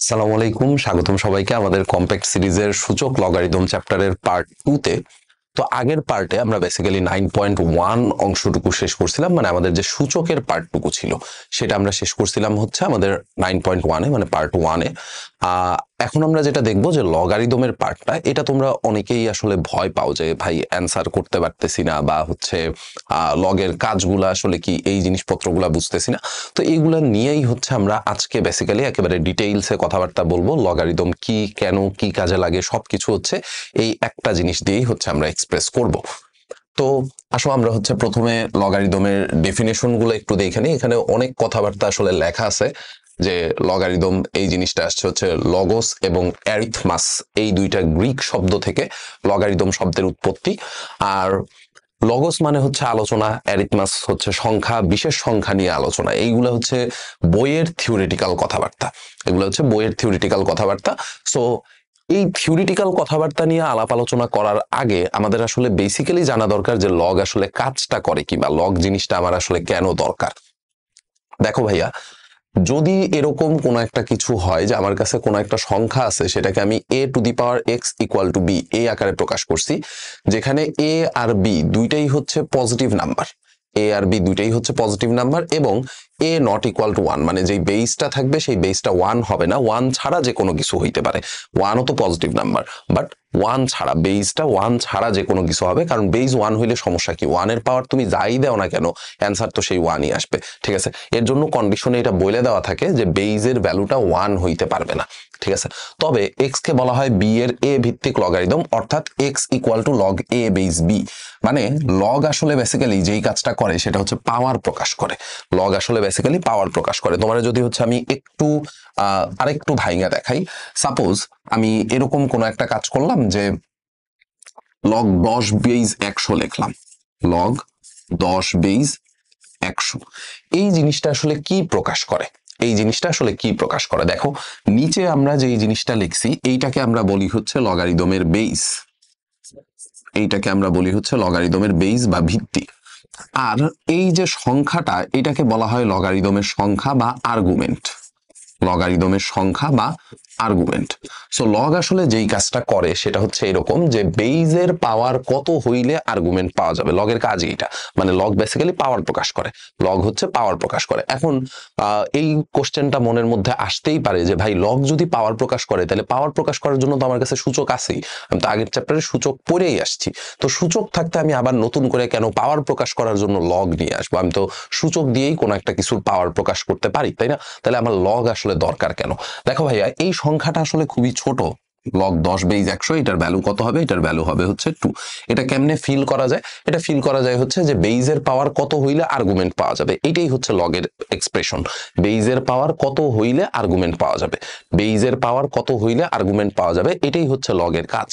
আসসালামু আলাইকুম, স্বাগতম সবাইকে আমাদের কম্প্যাক্ট সিরিজের সূচক লগারিদম চ্যাপ্টারের পার্ট 2 তে। তো আগের পার্টে আমরা বেসিক্যালি 9.1 অংশটুকু শেষ করছিলাম, মানে আমাদের যে সূচকের পার্টটুকু ছিল সেটা আমরা শেষ করছিলাম হচ্ছে আমাদের 9.1 মানে পার্ট 1 এখন আমরা যেটা দেখবো যে লগারিদমের পার্টটা, এটা তোমরা অনেকেই আসলে ভয় পাও যে ভাই অ্যান্সার করতে পারতেছি না, বা হচ্ছে লগের কাজগুলো আসলে কি, এই জিনিসপত্রগুলো বুঝতেছি না। তো এইগুলা নিয়েই হচ্ছে আমরা আজকে বেসিক্যালি একেবারে ডিটেইলসে কথাবার্তা বলবো। লগারিদম কি, কেন, কি কাজে লাগে, সবকিছু হচ্ছে এই একটা জিনিস দিয়েই হচ্ছে আমরা এক্সপ্রেস করব। তো আসো আমরা হচ্ছে প্রথমে লগারিদমের ডেফিনেশন গুলো একটু দেখে নিই। এখানে অনেক কথাবার্তা আসলে লেখা আছে যে লগারিদম এই জিনিসটা আসছে হচ্ছে লগোস এবং অ্যারিথমাস, এই দুইটা গ্রিক শব্দ থেকে লগারিদম শব্দের উৎপত্তি। আর লগোস মানে হচ্ছে আলোচনা, অ্যারিথমাস হচ্ছে সংখ্যা, বিশেষ সংখ্যা নিয়ে আলোচনা। এইগুলো হচ্ছে বইয়ের থিওরিটিক্যাল কথাবার্তা, এগুলো হচ্ছে বইয়ের থিওরিটিক্যাল কথাবার্তা। সো এই থিওরিটিক্যাল কথাবার্তা নিয়ে আলাপ আলোচনা করার আগে আমাদের আসলে বেসিক্যালি জানা দরকার যে লগ আসলে কাজটা করে কি, বা লগ জিনিসটা আমার আসলে কেন দরকার। দেখো ভাইয়া, যদি এরকম কোনো একটা কিছু হয় যে আমার কাছে কোনো একটা সংখ্যা আছে, সেটাকে আমি a to the power x equal two b এই আকারে প্রকাশ করছি, যেখানে a আর b দুইটাই হচ্ছে পজিটিভ নাম্বার, a আর b দুইটাই হচ্ছে পজিটিভ নাম্বার, এবং a নট ইকুয়াল টু 1, মানে যেই বেসটা থাকবে সেই বেসটা 1 হবে না, 1 ছাড়া যে কোনো কিছু হইতে পারে। 1ও তো পজিটিভ নাম্বার, বাট 1 ছাড়া, বেসটা 1 ছাড়া যে কোনো কিছু হবে, কারণ বেস 1 হইলে সমস্যা কি, 1 এর পাওয়ার তুমি যাই দাও না কেন অ্যান্সার তো সেই 1ই আসবে। ঠিক আছে, এর জন্য কন্ডিশনে এটা বলে দেওয়া থাকে যে বেইজের ভ্যালুটা 1 হইতে পারবে না। ঠিক আছে, তবে এক্স কে বলা হয় বি এর এ ভিত্তিক লগারিদম, অর্থাৎ X equal to log A base B. মানে লগ আসলে বেসিক্যালি যেই কাজটা করে সেটা হচ্ছে পাওয়ার প্রকাশ করে। লগ আসলে বেসিক্যালি পাওয়ার প্রকাশ করে। তোমার যদি হচ্ছে আমি একটু আরেকটু ভাইঙ্গা দেখাই, সাপোজ আমি এরকম কোন একটা কাজ করলাম যে লগ 10 বেস 100 লিখলাম, লগ 10 বেস 100। এই জিনিসটা আসলে কি প্রকাশ করে, এই জিনিসটা আসলে কি প্রকাশ করে, দেখো নিচে আমরা যে এই জিনিসটা লিখছি এইটাকে আমরা বলি হচ্ছে লগারিদমের বেস, এইটাকে আমরা বলি হচ্ছে লগারিদমের বেস বা ভিত্তি। আর এই যে সংখ্যাটা, এটাকে বলা হয় লগারিদমের সংখ্যা বা আর্গুমেন্ট, লগারিদমের সংখ্যা বা আর্গুমেন্ট। সো লগ আসলে যেই কাজটা করে সেটা হচ্ছে এরকম যে বেইজের পাওয়ার কত হইলে আর্গুমেন্ট পাওয়া যাবে, লগের কাজ এইটা। মানে লগ বেসিক্যালি পাওয়ার প্রকাশ করে, লগ হচ্ছে পাওয়ার প্রকাশ করে। এখন এই কোশ্চেনটা মনের মধ্যে আসতেই পারে যে ভাই লগ যদি পাওয়ার প্রকাশ করে, তাহলে পাওয়ার প্রকাশ করার জন্য তো আমার কাছে সূচক আছেই, আমি তো আগের চ্যাপ্টারে সূচক পড়েই আসছি। তো সূচক থাকতে আমি আবার নতুন করে কেন পাওয়ার প্রকাশ করার জন্য লগ নিয়ে আসবো, আমি তো সূচক দিয়েই কোনো একটা কিছুর পাওয়ার প্রকাশ করতে পারি, তাই না? তাহলে আমার লগ আসলে দরকার কেন? দেখো ভাইয়া, এই সংখ্যাটা আসলে খুবই ছোট, লগ 10 বেস 100, এটার ভ্যালু কত হবে, এটার ভ্যালু হবে হচ্ছে 2। এটা কেমনে ফিল করা যায়? এটা ফিল করা যায় হচ্ছে যে বেইজের পাওয়ার কত হইলে আর্গুমেন্ট পাওয়া যাবে, এটাই হচ্ছে লগের এক্সপ্রেশন। বেইজের পাওয়ার কত হইলে আর্গুমেন্ট পাওয়া যাবে, বেইজের পাওয়ার কত হইলে আর্গুমেন্ট পাওয়া যাবে, এটাই হচ্ছে লগের কাজ।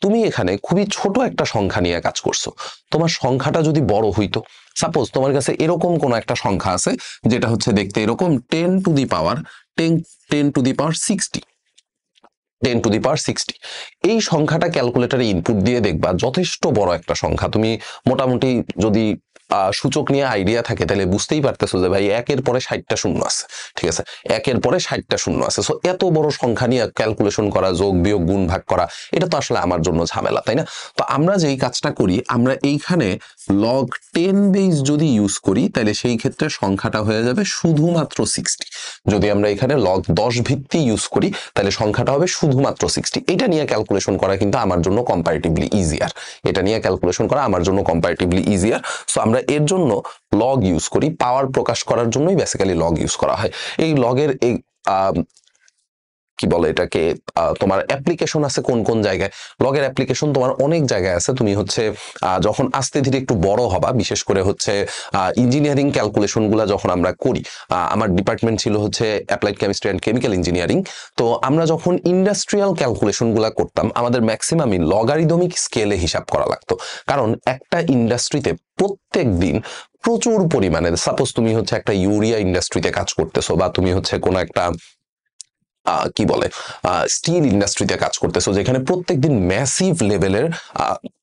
তুমি এখানে খুবই ছোট একটা সংখ্যা নিয়ে কাজ করছো, তোমার সংখ্যাটা যদি বড় হইতো, সাপোজ তোমার কাছে এরকম কোন একটা সংখ্যা আছে যেটা হচ্ছে দেখতে এরকম 10 to the power 10 to the power 60, 10 to the power 60। এই সংখ্যাটা ক্যালকুলেটরে ইনপুট দিয়ে দেখবা যথেষ্ট বড় একটা সংখ্যা। তুমি মোটামুটি যদি সূচক নিয়ে আইডিয়া থাকে তাহলে বুঝতেই পারতেছো যে ভাই একের পরে 60টা শূন্য আছে। ঠিক আছে, একের পরে 60টা শূন্য আছে। সো এত বড় সংখ্যা নিয়ে ক্যালকুলেশন করা, যোগ বিয়োগ গুণ ভাগ করা, এটা তো আসলে আমার জন্য ঝামেলা, তাই না? তো আমরা যেই কাজটা করি, আমরা এইখানে লগ 10 বেস যদি ইউজ করি তাহলে সেই ক্ষেত্রে সংখ্যাটা হয়ে যাবে শুধুমাত্র 60। যদি আমরা এখানে লগ 10 ভিত্তি ইউজ করি তাহলে সংখ্যাটা হবে শুধুমাত্র 60। এটা নিয়ে ক্যালকুলেশন করা কিন্তু আমার জন্য কম্পারেটিভলি ইজিয়ার, এটা নিয়ে ক্যালকুলেশন করা আমার জন্য কম্পারেটিভলি ইজিয়ার। সো আমরা এর জন্য লগ ইউজ করি, পাওয়ার প্রকাশ করার জন্যই বেসিক্যালি লগ ইউজ করা হয়। এই লগের এই কি বলে এটাকে, তোমার অ্যাপ্লিকেশন আছে কোন কোন জায়গায়, লগের অ্যাপ্লিকেশন তোমার অনেক জায়গায় আছে। তুমি হচ্ছে যখন আস্তে ধীরে একটু বড় হবা, বিশেষ করে হচ্ছে ইঞ্জিনিয়ারিং ক্যালকুলেশন গুলা যখন আমরা করি, আমার ডিপার্টমেন্ট ছিল হচ্ছে applied chemistry and chemical engineering. তো আমরা যখন ইন্ডাস্ট্রিয়াল ক্যালকুলেশন গুলা করতাম, আমাদের ম্যাক্সিমামই লগারিদমিক স্কেলে হিসাব করা লাগতো, কারণ একটা ইন্ডাস্ট্রিতে প্রত্যেক দিন প্রচুর পরিমাণে, সাপোজ তুমি হচ্ছে একটা ইউরিয়া ইন্ডাস্ট্রিতে কাজ করতেছো, বা তুমি হচ্ছে কোনো একটা কি বলে স্টিল ইন্ডাস্ট্রিতে কাজ করতেছো, যেখানে প্রত্যেকদিন ম্যাসিভ লেভেলের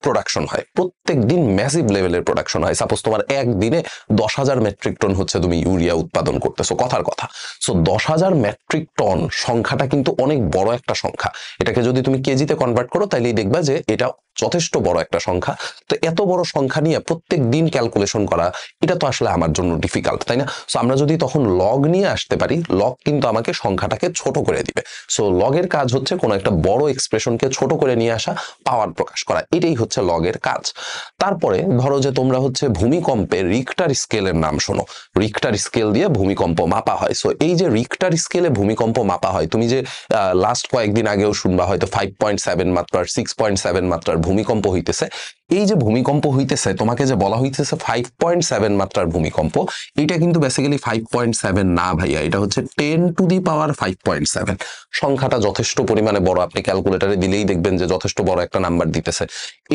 প্রোডাকশন হয়, প্রত্যেকদিন ম্যাসিভ লেভেলের প্রোডাকশন হয়। সাপোজ তোমার একদিনে 10,000 মেট্রিক টন হচ্ছে তুমি ইউরিয়া উৎপাদন করতেছো, কথার কথা। সো 10,000 মেট্রিক টন সংখ্যাটা কিন্তু অনেক বড় একটা সংখ্যা। এটাকে যদি তুমি কেজিতে কনভার্ট করো তাইলেই দেখবা যে এটা যথেষ্ট বড় একটা সংখ্যা। তো এত বড় সংখ্যা নিয়ে প্রত্যেক দিন ক্যালকুলেশন করা, এটা তো আসলে আমার জন্য ডিফিকাল্ট, তাই না? সো আমরা যদি তখন লগ নিয়ে আসতে পারি, লগ কিন্তু আমাকে সংখ্যাটাকে ছোট করে দিবে। সো লগের কাজ হচ্ছে কোনো একটা বড় এক্সপ্রেশনকে ছোট করে নিয়ে আসা, পাওয়ার প্রকাশ করা, এটাই হচ্ছে লগের কাজ। তারপরে ধরো যে তোমরা হচ্ছে ভূমিকম্পে রিক্টার স্কেলের নাম শোনো, রিক্টার স্কেল দিয়ে ভূমিকম্প মাপা হয়। সো এই যে রিক্টার স্কেলে ভূমিকম্প মাপা হয়, তুমি যে লাস্ট কয়েকদিন আগেও শুনবা হয়তো 5.7 মাত্রার 6.7 মাত্রার ভূমিকম্প হইতেছে। এই যে ভূমিকম্প হইতেছে, তোমাকে যে বলা হইতেছে 5.7 মাত্রার ভূমিকম্প, এটা কিন্তু বেসিক্যালি 5.7 না ভাইয়া, এটা হচ্ছে 10 টু দি পাওয়ার 5.7। সংখ্যাটা যথেষ্ট পরিমাণে বড়, আপনি ক্যালকুলেটারে দিলেই দেখবেন যে যথেষ্ট বড় একটা নাম্বার দিতেছে।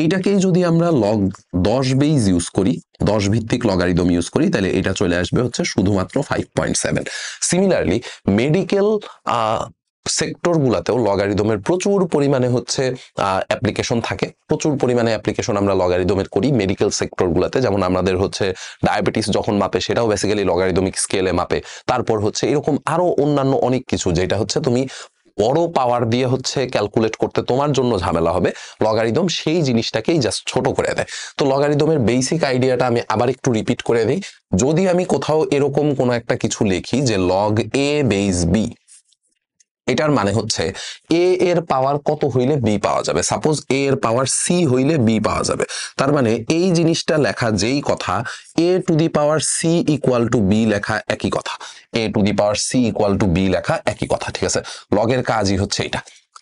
এইটাকেই যদি আমরা লগ 10 বেজ ইউজ করি, 10 ভিত্তিক লগারিদম ইউজ করি, তাহলে এটা চলে আসবে হচ্ছে শুধুমাত্র 5.7। সিমিলারলি মেডিকেল সেক্টর গুলাতেও লগারিদমের প্রচুর পরিমাণে হচ্ছে অ্যাপ্লিকেশন থাকে, প্রচুর পরিমাণে অ্যাপ্লিকেশন আমরা লগারিদমের করি মেডিকেল সেক্টর গুলাতে। যেমন আমাদের হচ্ছে ডায়াবেটিস যখন মাপে, সেটাও বেসিক্যালি লগারিদমিক স্কেলে মাপে। তারপর হচ্ছে এরকম আরো অন্যান্য অনেক কিছু, যেটা হচ্ছে তুমি বড় পাওয়ার দিয়ে হচ্ছে ক্যালকুলেট করতে তোমার জন্য ঝামেলা হবে, লগারিদম সেই জিনিসটাকেই জাস্ট ছোট করে দেয়। তো লগারিদমের বেসিক আইডিয়াটা আমি আবার একটু রিপিট করে দিই। যদি আমি কোথাও এরকম কোনো একটা কিছু লিখি যে লগ এ বেস বি, এটার মানে হচ্ছে এ এর পাওয়ার কত হইলে বি পাওয়া যাবে। সাপোজ এ এর পাওয়ার সি হইলে বি পাওয়া যাবে। তার মানে এই জিনিসটা লেখা যেই কথা, A to the power C equal to B লেখা একই কথা, A to the power C equal to B লেখা একই কথা, ঠিক আছে? লগের কাজই হচ্ছে এটা,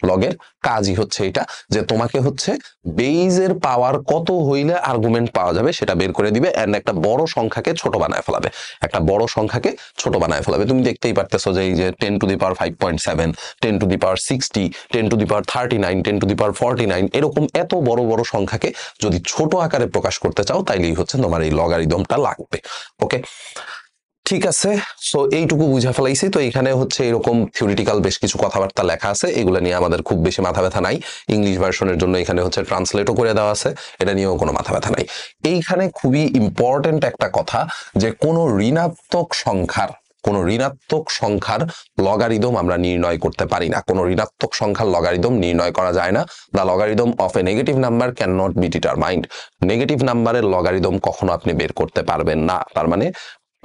লগের কাজই হচ্ছে এটা যে তোমাকে হচ্ছে বেইজের পাওয়ার কত হইলে আর্গুমেন্ট পাওয়া যাবে সেটা বের করে দিবে, এন্ড একটা বড় সংখ্যাকে ছোট বানায় ফেলাবে, একটা বড় সংখ্যাকে ছোট বানায় ফেলাবে। তুমি দেখতেই পারতেছো যে এই যে 10 to the power 5.7, 10 to the power 60, 10 to the power 39, 10 to the power 49, এরকম এত বড় বড় সংখ্যাকে যদি ছোট আকারে প্রকাশ করতে চাও, তাইলেই হচ্ছে তোমার এই লগারিদমটা লাগবে। ওকে, ঠিক আছে। সো এইটুকু বুঝা ফেলাইছি। তো এখানে হচ্ছে এরকম থিওরিটিক্যাল বেশ কিছু কথাবার্তা লেখা আছে, এগুলো নিয়ে আমাদের খুব বেশি মাথা ব্যথা নাই। ইংলিশ ভার্সনের জন্য এখানে হচ্ছে ট্রান্সলেটও করে দেওয়া আছে, এটা নিয়েও কোনো মাথা ব্যথা নাই। এইখানে খুবই ইম্পর্টেন্ট একটা কথা, যে কোনো ঋণাত্মক সংখ্যার লগারিদম আমরা নির্ণয় করতে পারি না, কোনো ঋণাত্মক সংখ্যার লগারিদম নির্ণয় করা যায় না। The logarithm of A negative number can not be determined. Negative নাম্বারের লগারিদম কখনো আপনি বের করতে পারবেন না। তার মানে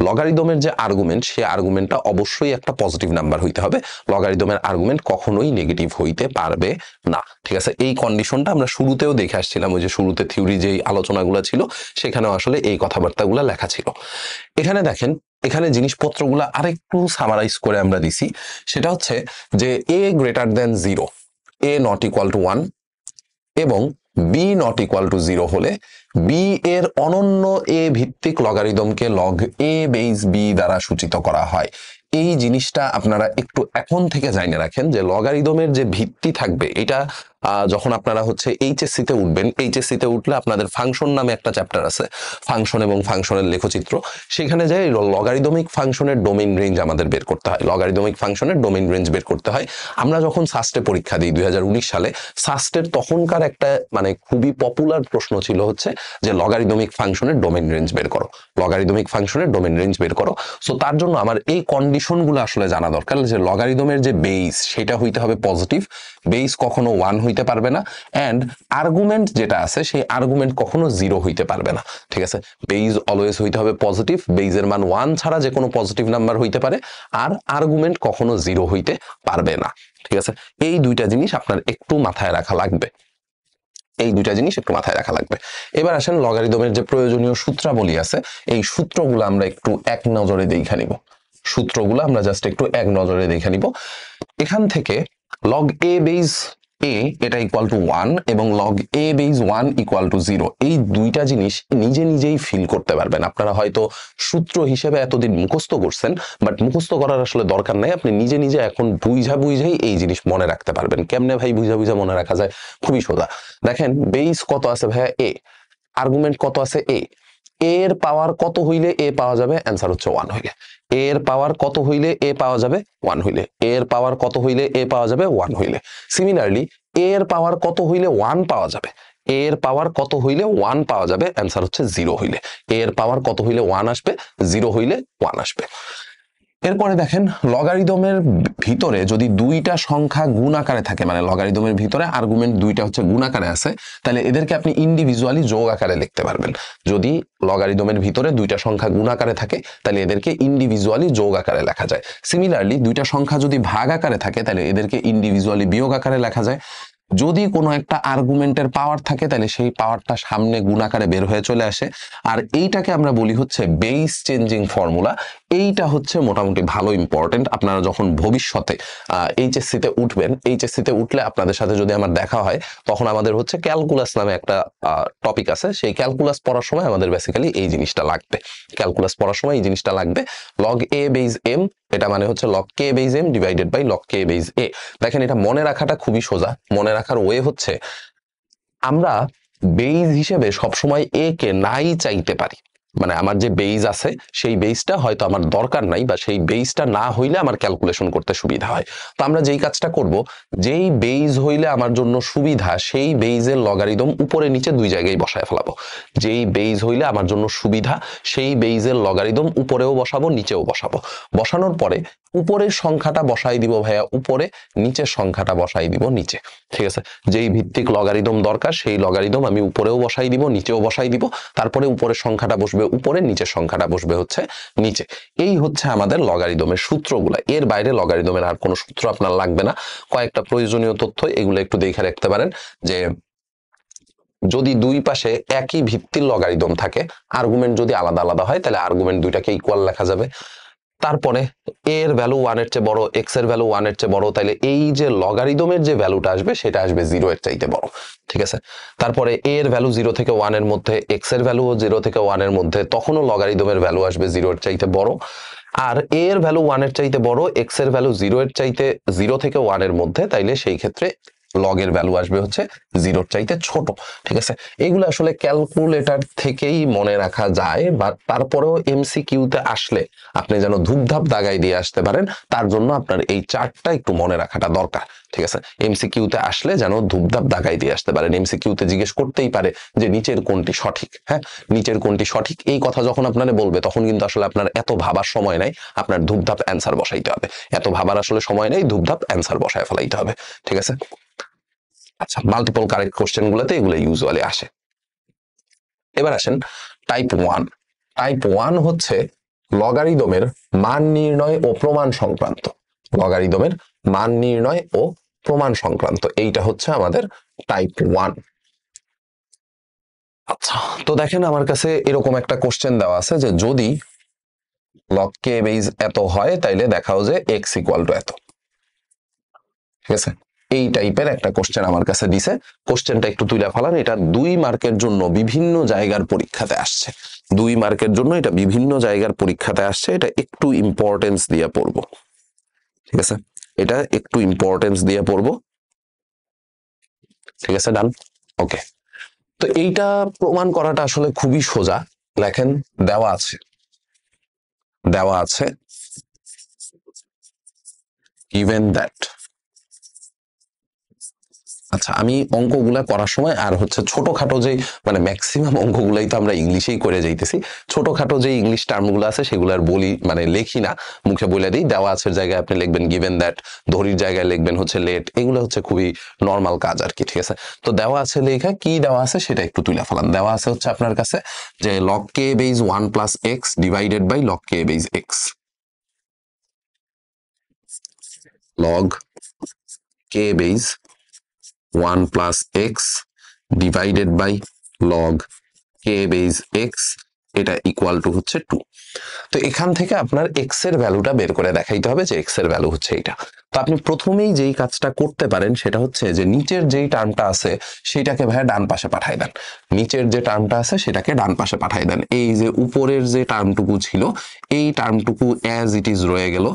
লগারিদমের যে আর্গুমেন্ট, সে আর্গুমেন্টটা অবশ্যই একটা পজিটিভ নাম্বার হইতে হবে, লগারিদমের আর্গুমেন্ট কখনোই নেগেটিভ হইতে পারবে না, ঠিক আছে? এই কন্ডিশনটা আমরা শুরুতেও দেখে আসছিলাম, ওই যে শুরুতে থিওরি যেই আলোচনাগুলো ছিল সেখানেও আসলে এই কথাবার্তাগুলো লেখা ছিল। এখানে দেখেন, এখানে জিনিসপত্রগুলো আরেকটু সামারাইজ করে আমরা দিছি, সেটা হচ্ছে যে A greater than 0, A not equal to 1 এবং বি নট ইকুয়াল টু 0 হলে বি এর অনন্য এ ভিত্তিক লগারিদমকে লগ এ বেস বি দ্বারা সূচিত করা হয়। এই জিনিসটা আপনারা একটু এখন থেকে জানিয়ে রাখেন যে লগারিদমের যে ভিত্তি থাকবে, এটা যখন আপনারা হচ্ছে এইচএসসি তে উঠবেন, এইচএসসি তে উঠলে আপনাদের ফাংশন নামে একটা চ্যাপ্টার আছে, ফাংশন এবং ফাংশনের লেখচিত্র। সেখানে যে লগারিদমিক ফাংশনের ডোমেইন রেঞ্জ আমাদের বের করতে হয়, লগারিদমিক ফাংশনের ডোমেইন রেঞ্জ বের করতে হয়। আমরা যখন সাস্টে পরীক্ষা দিই 2019 সালে, সাস্টের তখনকার একটা মানে খুবই পপুলার প্রশ্ন ছিল হচ্ছে যে লগারিদমিক ফাংশনের ডোমেইন রেঞ্জ বের করো, লগারিদমিক ফাংশনের ডোমেইন রেঞ্জ বের করো। সো তার জন্য আমার এই কন্ডিশনগুলো আসলে জানা দরকার, যে লগারিদমের যে বেস সেটা হইতে হবে পজিটিভ, বেস কখনো 1 হইতে পারবে না, এন্ড আর্গুমেন্ট যেটা আছে সেই আর্গুমেন্ট কখনো 0 হইতে পারবে না, ঠিক আছে? বেস অলওয়েজ হইতে হবে পজিটিভ, বেসের মান 1 ছাড়া যে কোনো পজিটিভ নাম্বার হইতে পারে, আর আর্গুমেন্ট কখনো 0 হইতে পারবে না, ঠিক আছে? এই দুইটা জিনিস আপনার একটু মাথায় রাখা লাগবে, এই দুইটা জিনিস একটু মাথায় রাখা লাগবে। এবার আসেন লগারিদমের যে প্রয়োজনীয় সূত্রাবলী আছে, এই সূত্রগুলো আমরা একটু এক নজরে দেখে নিব, সূত্রগুলো আমরা জাস্ট একটু এক নজরে দেখে নিব। এখান থেকে লগ এ বেস এ এটা ইকুয়াল টু 1 এবং log A base 1 equal to 0, এই দুইটা জিনিস নিজে নিজেই ফিল করতে পারবেন। আপনারা হয়তো সূত্র হিসেবে এতদিন মুখস্থ করছেন, বাট মুখস্থ করার আসলে দরকার নাই, আপনি নিজে নিজে এখন বুঝাই এই জিনিস মনে রাখতে পারবেন। কেমনে ভাই বুঝা মনে রাখা যায়? খুবই সোজা। দেখেন বেস কত আছে ভাইয়া? এ। আর্গুমেন্ট কত আছে? এ। এর পাওয়ার কত হইলে এ পাওয়া যাবে, অ্যান্সার হচ্ছে 1 হইলে। এর পাওয়ার কত হইলে এ পাওয়া যাবে, 1 হইলে। এর পাওয়ার কত হইলে এ পাওয়া যাবে, 1 হইলে। সিমিলারলি এর পাওয়ার কত হইলে 1 পাওয়া যাবে, এর পাওয়ার কত হইলে 1 পাওয়া যাবে, অ্যান্সার হচ্ছে 0 হইলে। এর পাওয়ার কত হইলে 1 আসবে, 0 হইলে 1 আসবে। এরপরে দেখেন লগারিদমের ভিতরে যদি দুইটা সংখ্যা গুণ আকারে থাকে, মানে লগারিদমের ভিতরে আর্গুমেন্ট দুইটা হচ্ছে গুণ আকারে আছে, তাহলে এদেরকে আপনি ইন্ডিভিজুয়ালি যোগ আকারে লিখতে পারবেন। যদি লগারিদমের ভিতরে দুইটা সংখ্যা গুণ আকারে থাকে তাহলে এদেরকে ইন্ডিভিজুয়ালি যোগ আকারে লেখা যায়। সিমিলারলি দুইটা সংখ্যা যদি ভাগ আকারে থাকে তাহলে এদেরকে ইন্ডিভিজুয়ালি বিয়োগ আকারে লেখা যায়। যদি কোনো একটা আর্গুমেন্টের পাওয়ার থাকে তাহলে সেই পাওয়ারটা সামনে গুণ আকারে বের হয়ে চলে আসে, আর এইটাকে আমরা বলি হচ্ছে বেস চেঞ্জিং ফর্মুলা। এইটা হচ্ছে মোটামুটি ভালো ইম্পর্টেন্ট। আপনারা যখন ভবিষ্যতে এইচএসসিতে উঠবেন, এইচএসসিতে উঠলে আপনাদের সাথে যদি আমার দেখা হয় তখন আমাদের হচ্ছে ক্যালকুলাস নামে একটা টপিক আছে, সেই ক্যালকুলাস পড়ার সময় আমাদের বেসিক্যালি এই জিনিসটা লাগবে। ক্যালকুলাস পড়ার সময় এই জিনিসটা লাগবে। লগ এ বেস এম, এটা মানে হচ্ছে log K base M divided by log K base A. দেখেন এটা মনে রাখাটা খুবই সোজা। মনে রাখার ওয়ে হচ্ছে আমরা বেস হিসেবে সবসময় এ কে নাই চাইতে পারি, মানে আমার যে বেস আছে সেই বেসটা হয়তো আমার দরকার নাই, বা সেই বেসটা না হইলে আমার ক্যালকুলেশন করতে সুবিধা হয়। তো আমরা যেই কাজটা করব, যেই বেস হইলে আমার জন্য সুবিধা সেই বেসের লগারিদম উপরে নিচে দুই জায়গায় বসায় ফেলাবো। যেই বেস হইলে আমার জন্য সুবিধা সেই বেসের লগারিদম উপরেও বসাবো নিচেও বসাবো। বসানোর পরে উপরের সংখ্যাটা বসাই দিব ভাইয়া উপরে, নিচের সংখ্যাটা বসাই দিব নিচে। ঠিক আছে, যেই ভিত্তিক লগারিদম দরকার সেই লগারিদম আমি উপরেও বসাই দিব নিচেও বসাই দিব। তারপরে উপরের সংখ্যাটা বসবে উপরে, নিচের সংখ্যাটা বসবে হচ্ছে নিচে। এই হচ্ছে আমাদের লগারিদমের সূত্রগুলা। এর বাইরে লগারিদমের আর কোনো সূত্র আপনার লাগবে না। কয়েকটা প্রয়োজনীয় তথ্য এগুলো একটু দেখে রাখতে পারেন, যে যদি দুই পাশে একই ভিত্তির লগারিদম থাকে, আর্গুমেন্ট যদি আলাদা আলাদা হয় তাহলে আর্গুমেন্ট দুইটাকে ইকুয়াল লেখা যাবে। তারপরে এর ভ্যালু 1 এর চেয়ে বড়, এক্স এর ভ্যালু 1 এর চেয়ে বড়, তাহলে এই যে লগারিদমের যে ভ্যালুটা আসবে সেটা আসবে 0 এর চাইতে বড়। ঠিক আছে, তারপরে এর ভ্যালু 0 থেকে 1 এর মধ্যে, এক্স এর ভ্যালু 0 থেকে 1 এর মধ্যে, তখনও লগারিদমের ভ্যালু আসবে 0 এর চাইতে বড়। আর এর ভ্যালু 1 এর চাইতে বড়, এক্স এর ভ্যালু 0 এর চাইতে 0 থেকে 1 এর মধ্যে, তাইলে সেই ক্ষেত্রে লগের ভ্যালু আসবে হচ্ছে 0 এর চাইতে ছোট। ঠিক আছে, এগুলো আসলে ক্যালকুলেটর থেকেই মনে রাখা যায়, বা তারপরেও এমসিকিউতে আসলে আপনি যেন ধূপধাপ দাগাই দিয়ে আসতে পারেন তার জন্য আপনার এই চার্টটা একটু মনে রাখাটা দরকার। ঠিক আছে, এমসিকিউতে আসলে যেন ধূপধাপ দাগাই দিয়ে আসতে পারেন। এমসিকিউতে জিজ্ঞেস করতেই পারে যে নিচের কোনটি সঠিক। হ্যাঁ, নিচের কোনটি সঠিক এই কথা যখন আপনারা বলবে তখন কিন্তু আসলে আপনার এত ভাবার সময় নাই, আপনার ধূপধাপ অ্যান্সার বসাইতে হবে। এত ভাবার আসলে সময় নেই, ধূপধাপ অ্যান্সার বসায় ফেলাইতে হবে। ঠিক আছে, আচ্ছা, মাল্টিপল কারেক্ট কোশ্চেন গুলোতে এগুলো ইউজুয়ালি আসে। এবার আসেন টাইপ 1। টাইপ 1 হচ্ছে লগারিদমের মান নির্ণয় ও প্রমাণ সংক্রান্ত। লগারিদমের মান নির্ণয় ও প্রমাণ সংক্রান্ত, এইটা হচ্ছে আমাদের টাইপ 1। আচ্ছা, তো দেখেন আমার কাছে এরকম একটা কোশ্চেন দেওয়া আছে যে যদি লগ কে বেস এত হয় তাইলে দেখাও যে এক্স ইকুয়াল টু এত। ঠিক আছে, এই টাইপের একটা কোশ্চেন আমার কাছে দিছে। কোশ্চেনটা একটু তুলে ফেলান। এটা 2 মার্কের জন্য বিভিন্ন জায়গার পরীক্ষাতে আসছে। 2 মার্কের জন্য এটা বিভিন্ন জায়গার পরীক্ষাতে আসছে। এটা একটু ইম্পর্টেন্স দিয়ে পড়বো। ঠিক আছে, এটা একটু ইম্পর্টেন্স দিয়ে পড়বো। ঠিক আছে, ডান। ওকে, তো এইটা প্রমাণ করাটা আসলে খুবই সোজা। লেখেন দেওয়া আছে, দেওয়া আছে given that। আচ্ছা, আমি অঙ্কগুলা করার সময় আর হচ্ছে ছোটখাটো যে মানে ম্যাক্সিমাম অঙ্কগুলাই তো আমরা ইংলিশেই করে যাইতেছি, ছোটখাটো যে ইংলিশ টার্মগুলো আছে সেগুলো আর বলি মানে লেখি না, মুখে বলে দিই। দেওয়া আছে জায়গায় আপনি লিখবেন গিভেন দ্যাট, ধরির জায়গায় লিখবেন হচ্ছে লেট। এগুলো হচ্ছে খুবই নর্মাল কাজ আর কি। ঠিক আছে, তো দেওয়া আছে লেখা কি দেওয়া আছে সেটা একটু তুলে ফেলান। দেওয়া আছে হচ্ছে আপনার কাছে যে log K base 1 plus X divided by log K base X. Log K base 1 plus x divided by log k base x, এটা ইকুয়াল টু হচ্ছে 2। তো এখান থেকে আপনার x এর ভ্যালুটা বের করে দেখাইতে হবে যে x এর ভ্যালু হচ্ছে এটা। তো আপনি প্রথমেই যেই কাজটা করতে পারেন সেটা হচ্ছে যে নিচের যেই টার্মটা আছে সেটাকে ভাইয়া ডান পাশে পাঠাই দেন। নিচের যে টার্মটা আছে সেটাকে ডান পাশে পাঠাই দেন। এই যে উপরের যে টার্মটুকু ছিল এই টার্মটুকু অ্যাজ ইট ইজ রয়ে গেল।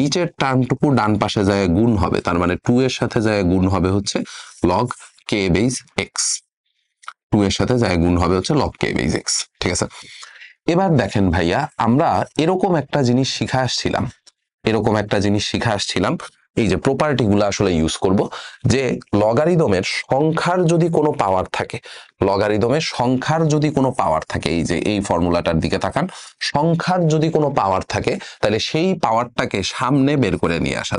নিচের টার্মটুকু ডান পাশে যায় গুণ হবে, তার মানে 2 এর সাথে যায় গুণ হবে হচ্ছে লগ কে বেস এক্স। 2 এর সাথে যায় গুণ হবে হচ্ছে লগ কে বেস এক্স। ঠিক আছে, এবার দেখেন ভাইয়া, আমরা এরকম একটা জিনিস শিখে আসছিলাম, এই যে প্রপার্টি গুলো আসলে ইউজ করব, যে লগারিদমের সংখ্যার যদি কোনো পাওয়ার থাকে, এই যে এই ফর্মুলাটার দিকে তাকান, সংখ্যার যদি কোনো পাওয়ার থাকে তাহলে সেই পাওয়ারটাকে সামনে বের করে নিয়ে আসা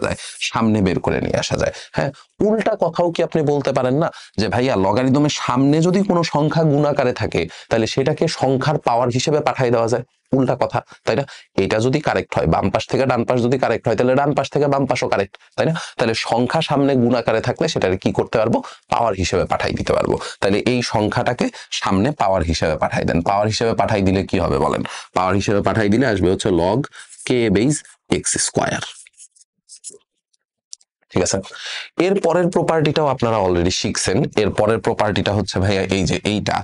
যায়। হ্যাঁ, উল্টা কথাও কি আপনি বলতে পারেন না যে ভাইয়া লগারিদমের সামনে যদি কোনো সংখ্যা গুণাকারে থাকে তাহলে সেটাকে সংখ্যার পাওয়ার হিসেবে পাঠিয়ে দেওয়া যায়। উল্টা কথা, তাই না? এটা যদি কারেক্ট হয়, বাম পাশ থেকে ডান পাশ যদি কারেক্ট হয়, তাহলে ডান পাশ থেকে বাম পাশও কারেক্ট, তাই না? তাহলে সংখ্যা সামনে গুণাকারে থাকলে সেটাকে কি করতে পারবো? পাওয়ার হিসেবে পাঠাই দিতে পারবো। তাহলে এই সংখ্যাটাকে সামনে পাওয়ার হিসেবে পাঠাই দেন। পাওয়ার হিসেবে পাঠাই দিলে কি হবে বলেন? পাওয়ার হিসেবে পাঠাই দিলে আসবে হচ্ছে log K base x square. ঠিক আছে, এর পরের প্রপার্টিটাও আপনারা অলরেডি শিখছেন। এর পরের প্রপার্টিটা হচ্ছে ভাইয়া এই যে এইটা,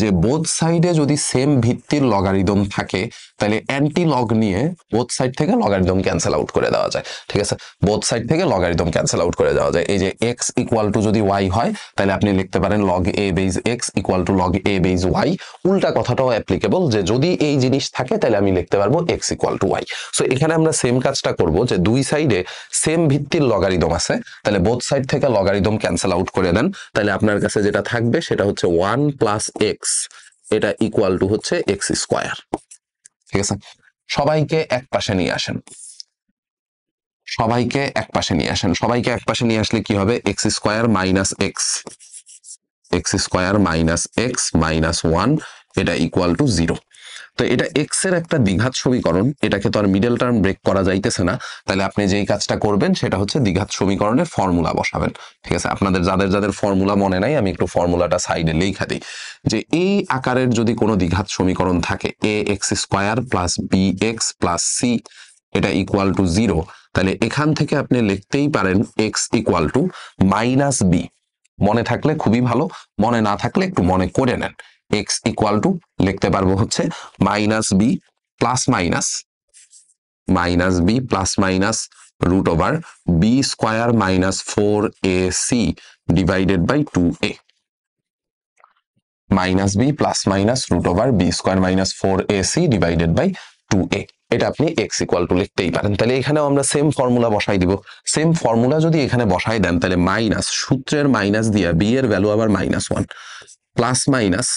যে বোথ সাইডে যদি সেম ভিত্তির লগারিদম থাকে তাহলে অ্যান্টি লগ নিয়ে বোথ সাইড থেকে লগারিদম ক্যান্সেল আউট করে দেওয়া যায়। ঠিক আছে, বোথ সাইড থেকে লগারিদম ক্যান্সেল আউট করে দেওয়া যায়। এই যে এক্স ইকুয়াল টু যদি ওয়াই হয় তাহলে আপনি লিখতে পারেন log A base X equal to log A base Y. উল্টা কথাটাও অ্যাপ্লিকেবল, যে যদি এই জিনিস থাকে তাহলে আমি লিখতে পারবো X equal to Y. So এখানে আমরা সেম কাজটা করব, যে দুই সাইডে সেম ভিত্তির লগারিদম আছে, তাহলে বোথ সাইড থেকে লগারিদম ক্যান্সেল আউট করে দেন। তাহলে আপনার কাছে যেটা থাকবে সেটা হচ্ছে 1 প্লাস এক্স, এটা ইকুয়াল টু হচ্ছে এক্স স্কোয়ার। ঠিক আছে, সবাইকে এক পাশে নিয়ে আসেন। সবাইকে এক পাশে নিয়ে আসলে কি হবে? X square minus x minus 1, এটা ইকুয়াল টু 0। তো এটা এক্স এর একটা দ্বিঘাত সমীকরণ, এটাকে তো আর মিডল টার্ম ব্রেক করা যাইতেছে না। তাহলে আপনি যেই কাজটা করবেন সেটা হচ্ছে দ্বিঘাত সমীকরণের ফর্মুলা বসাবেন। ঠিক আছে, আপনাদের যাদের ফর্মুলা মনে নাই, আমি একটু ফর্মুলাটা সাইডে লেখা দিই। যে এই আকারের যদি কোনো দ্বিঘাত সমীকরণ থাকে, A X square plus B X plus C, এটা ইকুয়াল টু 0, তাহলে এখান থেকে আপনি লিখতেই পারেন X equal to minus B. মনে থাকলে খুবই ভালো, মনে না থাকলে একটু মনে করে নেন। এক্স ইকুয়াল টু লিখতে পারবো হচ্ছে minus B plus minus root over B square minus 4ac divided by 2a। Minus B plus minus root over B square minus 4ac divided by 2a। এটা আপনি এক্স ইকুয়াল টু লিখতেই পারেন। তাহলে এখানেও আমরা সেম ফর্মুলা বসাই দিব। Same formula যদি এখানে বসাই দেন তাহলে মাইনাস, সূত্রের মাইনাস দিয়া বি এর ভ্যালু আবার -1, প্লাস মাইনাস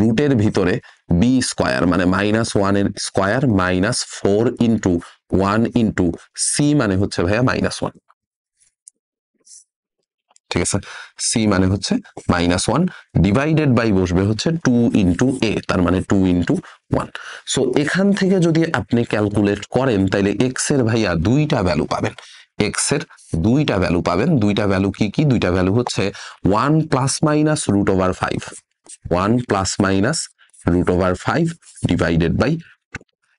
রুটের ভিতরে বি স্কোয়ার মানে -1 এর square minus 4 into 1 into C মানে হচ্ছে ভাইয়া -1। ঠিক আছে, সি মানে হচ্ছে -1 ডিভাইডেড বাই বসবে হচ্ছে 2 ইন্টু এ, তার মানে 2 ইন্টু 1। সো এখান থেকে যদি আপনি ক্যালকুলেট করেন তাহলে এক্স এর ভাইয়া দুইটা ভ্যালু পাবেন। দুইটা ভ্যালু কি কি? দুইটা ভ্যালু হচ্ছে 1 plus minus root over 5 divided by.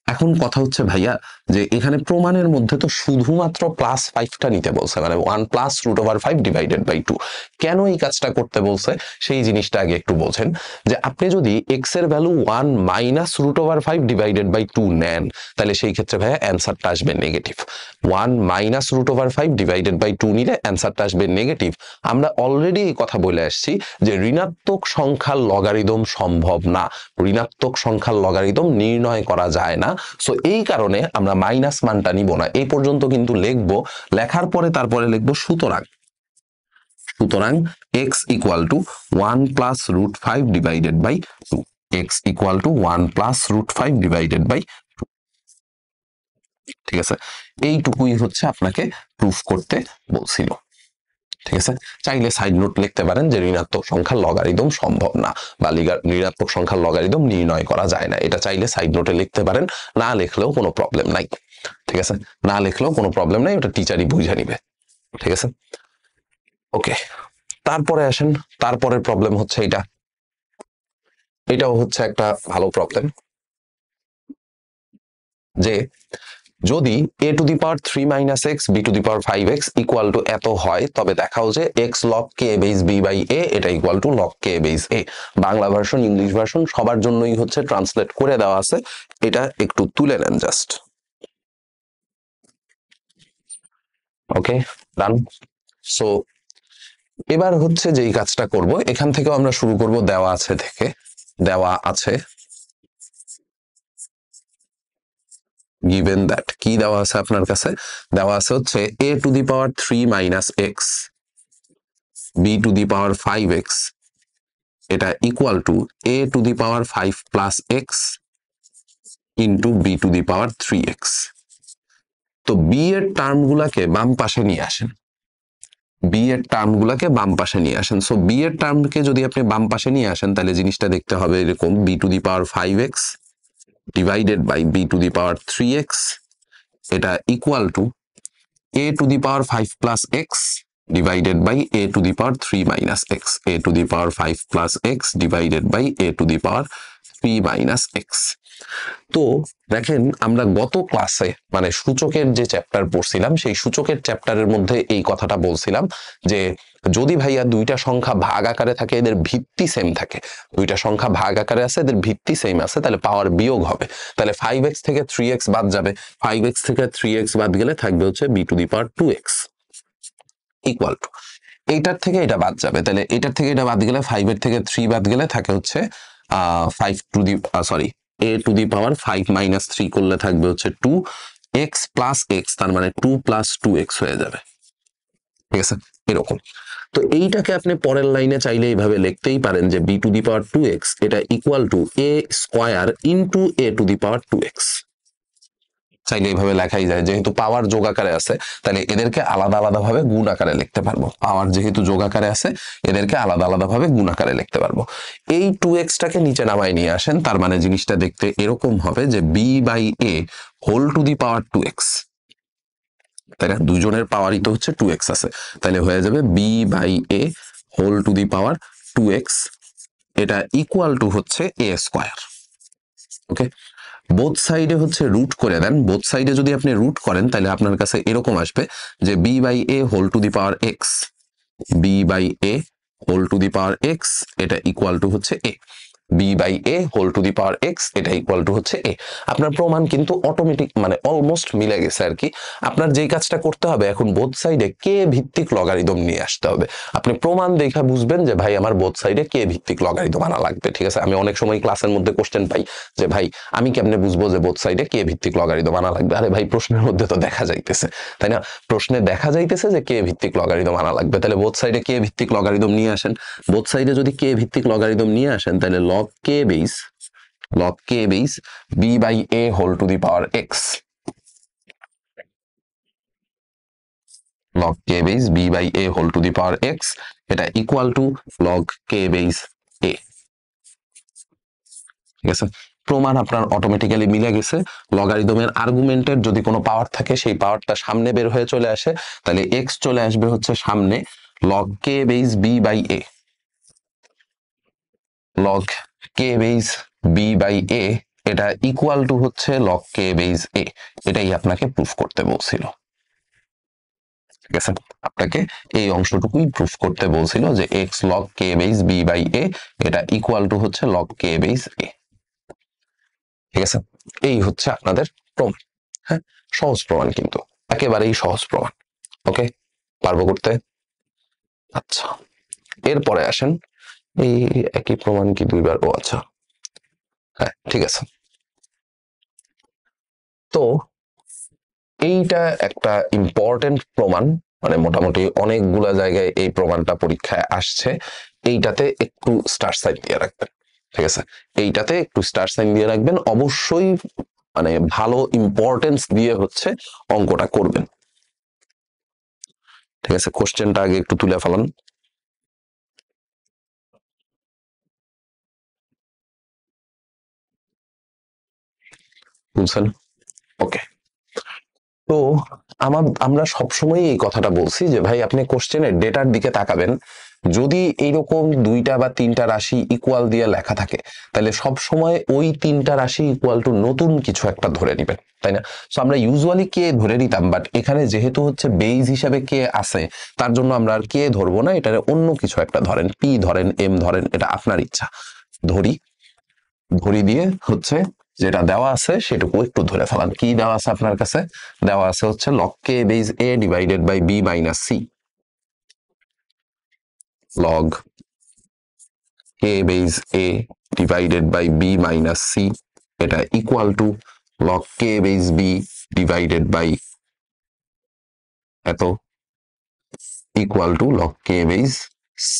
এখন কথা হচ্ছে ভাইয়া যে এখানে প্রমাণের মধ্যে তো শুধুমাত্র +5টা নিতে বলছে, মানে 1 plus root over 5 divided by 2। কেন এই কাজটা করতে বলছে সেই জিনিসটা আগে একটু বোঝেন। যে আপনি যদি এক্স এর value 1 minus root over 5 divided by 2 নেন তাহলে সেই ক্ষেত্রে ভাইয়া অ্যান্সারটা আসবে negative. 1 minus root over 5 divided by 2 নিলে অ্যান্সারটা আসবে নেগেটিভ। আমরা অলরেডি এই কথা বলে আসছি যে ঋণাত্মক সংখ্যার লগারিদম সম্ভব না, ঋণাত্মক সংখ্যার লগারিদম নির্ণয় করা যায় না। সো এই কারণে আমরা মাইনাস মানটা নিব না। এই পর্যন্ত কিন্তু লিখবো, লেখার পরে তারপরে লিখবো সুতরাং x equal to 1 plus root 5 divided by 2, x equal to 1 plus root 5 divided by 2। ঠিক আছে, এইটুকুই হচ্ছে আপনাকে প্রুফ করতে বলছিল। ঠিক আছে, চাইলে সাইড নোট লিখতে পারেন যে ঋণাত্মক সংখ্যার লগারিদম সম্ভব না বা ঋণাত্মক সংখ্যার লগারিদম নির্ণয় করা যায় না, এটা চাইলে সাইড নোটে লিখতে পারেন, না লিখলেও কোনো প্রবলেম নাই। ঠিক আছে, না লিখলেও কোনো প্রবলেম নাই, ওটা টিচারই বুঝে নিবে। ঠিক আছে, ওকে। তারপরে আসেন, তারপরের প্রবলেম হচ্ছে এটাও হচ্ছে একটা ভালো প্রবলেম, যে যদি a to the power 3 minus X B to the power 5x equal to এত হয় তবে দেখাও যে x log k base b by a এটা equal to log k base a। Bangla version, English version সবার জন্যই হচ্ছে ট্রান্সলেট করে দেওয়া আছে, এটা একটু তুলে নেন জাস্ট। ওকে, ডান। সো এবার হচ্ছে যেই কাজটা করব, এখান থেকেও আমরা শুরু করব দেওয়া আছে থেকে। দেওয়া আছে গিভেন দ্যাট কি দেওয়া আছে আপনার কাছে, দেওয়া আছে হচ্ছে a to the power 3 minus x b to the power 5x এটা equal to a to the power 5 plus x into b to the power 3x। তো b এর টার্মগুলাকে বাম পাশে নিয়ে আসেন, b এর টার্মগুলাকে বাম পাশে নিয়ে আসেন। সো b এর টার্মকে যদি আপনি বাম পাশে নিয়ে আসেন তাহলে জিনিসটা দেখতে হবে এরকম, b to the power 5x divided by b to the power 3x এটা equal to a to the power 5 plus x divided by a to the power 3 minus x, a to the power 5 plus x divided by a to the power 3 minus x। তো দেখেন আমরা গত ক্লাসে মানে সূচকের যে chapter পড়ছিলাম সেই সূচকের চ্যাপ্টারের মধ্যে এই কথাটা বলছিলাম যে যদি ভাইয়া দুইটা সংখ্যা ভাগ আকারে থাকে এদের ভিত্তি সেম থাকে, দুইটা সংখ্যা ভাগ আকারে আছে এদের ভিত্তি সেম আছে তাহলে পাওয়ার বিয়োগ হবে, তাহলে 5x থেকে 3x বাদ যাবে, 5x থেকে 3x বাদ গেলে থাকবে হচ্ছে b to the power 2x equal to এইটার থেকে এটা বাদ যাবে, তাহলে এটার থেকে এটা বাদ গেলে 5 এর থেকে 3 বাদ গেলে থাকে হচ্ছে 5 to the a to the power 5 minus 3 করলে থাকবে হচ্ছে 2x প্লাস x, তার মানে 2 প্লাস 2x হয়ে যাবে, ঠিক আছে এরকম। তো এইটাকে আপনি পরের লাইনে চাইলে এইভাবে লিখতেই পারেন যে b to the power 2x এটা equal to a square into a to the power 2x, চাইলে এইভাবে লেখাই যায়, যেহেতু পাওয়ার যোগ আকারে আছে তাহলে এদেরকে আলাদা আলাদা ভাবে গুণ আকারে লিখতে পারবো, পাওয়ার যেহেতু যোগ আকারে আছে এদেরকে আলাদা আলাদা ভাবে গুণ আকারে লিখতে পারবো। এই 2x টাকে নিচে নামায় নিয়ে আসেন, তার মানে জিনিসটা দেখতে এরকম হবে যে b by a whole to the power 2x, তাই না, দুজনের পাওয়ারই তো হচ্ছে 2x আছে, তাহলে হয়ে যাবে b by a whole to the power 2x এটা ইকুয়াল টু হচ্ছে a স্কয়ার। ওকে, বোথ সাইডে হচ্ছে রুট করে দেন, বোথ সাইডে যদি আপনি রুট করেন তাহলে আপনার কাছে এরকম আসবে যে b by a whole to the power x, b by a whole to the power x এটা ইকুয়াল টু হচ্ছে a, b by a whole to the power x এটা ইকুয়াল টু হচ্ছে a। আপনার প্রমাণ কিন্তু অটোমেটিক মানে almost মিলে গেছে আর কি। আপনার যেই কাজটা করতে হবে এখন বোথ সাইডে কে ভিত্তিক লগারিদম নিয়ে আসতে হবে, আপনি প্রমাণ দেখা বুঝবেন যে ভাই আমার বোথ সাইডে কে ভিত্তিক লগারিদম আনা লাগবে, ঠিক আছে। আমি অনেক সময় ক্লাসের মধ্যে কোশ্চেন পাই যে ভাই আমি কেমনে বুঝবো যে বোথ সাইডে কে ভিত্তিক লগারিদম আনা লাগবে, আরে ভাই প্রশ্নের মধ্যে তো দেখা যাইতেছে, তাই না, প্রশ্নে দেখা যাইতেছে যে কে ভিত্তিক লগারিদম আনা লাগবে, তাহলে বোথ সাইডে কে ভিত্তিক লগারিদম নিয়ে আসেন। বোথ সাইডে যদি কে ভিত্তিক লগারিদম নিয়ে আসেন তাহলে log k base b by a whole to the power x, log k base b by a whole to the power x এটা equal to log k base a, ঠিক আছে। প্রমাণ আপনার অটোমেটিক্যালি মিলে গেছে। লগারিদমের আর্গুমেন্টের যদি কোনো পাওয়ার থাকে সেই পাওয়ারটা সামনে বের হয়ে চলে আসে তাহলে x চলে আসবে হচ্ছে সামনে log k base b by a, log k base b by a এটা ইকুয়াল টু হচ্ছে log k base a, এটাই আপনাকে প্রুফ করতে বলছিল, ঠিক আছে। আপনাকে এই অংশটুকুই প্রুফ করতে বলছিল যে x log k base b by a এটা ইকুয়াল টু হচ্ছে log k base a, ঠিক আছে। এই হচ্ছে আপনাদের প্রমাণ, হ্যাঁ সহজ প্রমাণ, কিন্তু একেবারেই সহজ প্রমাণ। ওকে, পারবো করতে। আচ্ছা এরপরে আসেন, এই একই প্রমাণ কি দুইবার, ও আচ্ছা হ্যাঁ ঠিক আছে। তো এইটা একটা ইম্পর্টেন্ট প্রমাণ, মানে মোটামুটি অনেকগুলা জায়গায় এই প্রমাণটা পরীক্ষায় আসছে, এইটাতে একটু স্টার সাইন দিয়ে রাখবেন, ঠিক আছে, এইটাতে একটু স্টার সাইন দিয়ে রাখবেন, অবশ্যই মানে ভালো ইম্পর্টেন্স দিয়ে হচ্ছে অঙ্কটা করবেন, ঠিক আছে। কোশ্চেনটা আগে একটু তুলে ফেলান, বুঝছেন? ওকে, তো আমরা সবসময় এই কথাটা বলছি যে ভাই আপনি কোশ্চেনের ডেটার দিকে তাকাবেন, যদি এইরকম দুইটা বা তিনটা রাশি ইকুয়াল দিয়ে লেখা থাকে তাহলে সব সময় ওই তিনটা রাশি ইকুয়াল টু নতুন কিছু একটা ধরে নেবেন, তাই না। সো আমরা ইউজুয়ালি কে ধরে নিতাম, বাট এখানে যেহেতু হচ্ছে বেজ হিসাবে কে আছে তার জন্য আমরা আর কে ধরবো না, এটা অন্য কিছু একটা ধরেন, পি ধরেন, এম ধরেন, এটা আপনার ইচ্ছা। ধরি দিয়ে হচ্ছে যেটা দেওয়া আছে সেটুকু একটু ধরে ফেলান। কি দেওয়া আছে আপনার কাছে, দেওয়া আছে হচ্ছে log k base a divided by b minus c, log k base a divided by b minus c এটা equal to log k base b divided by এত equal to log k base c।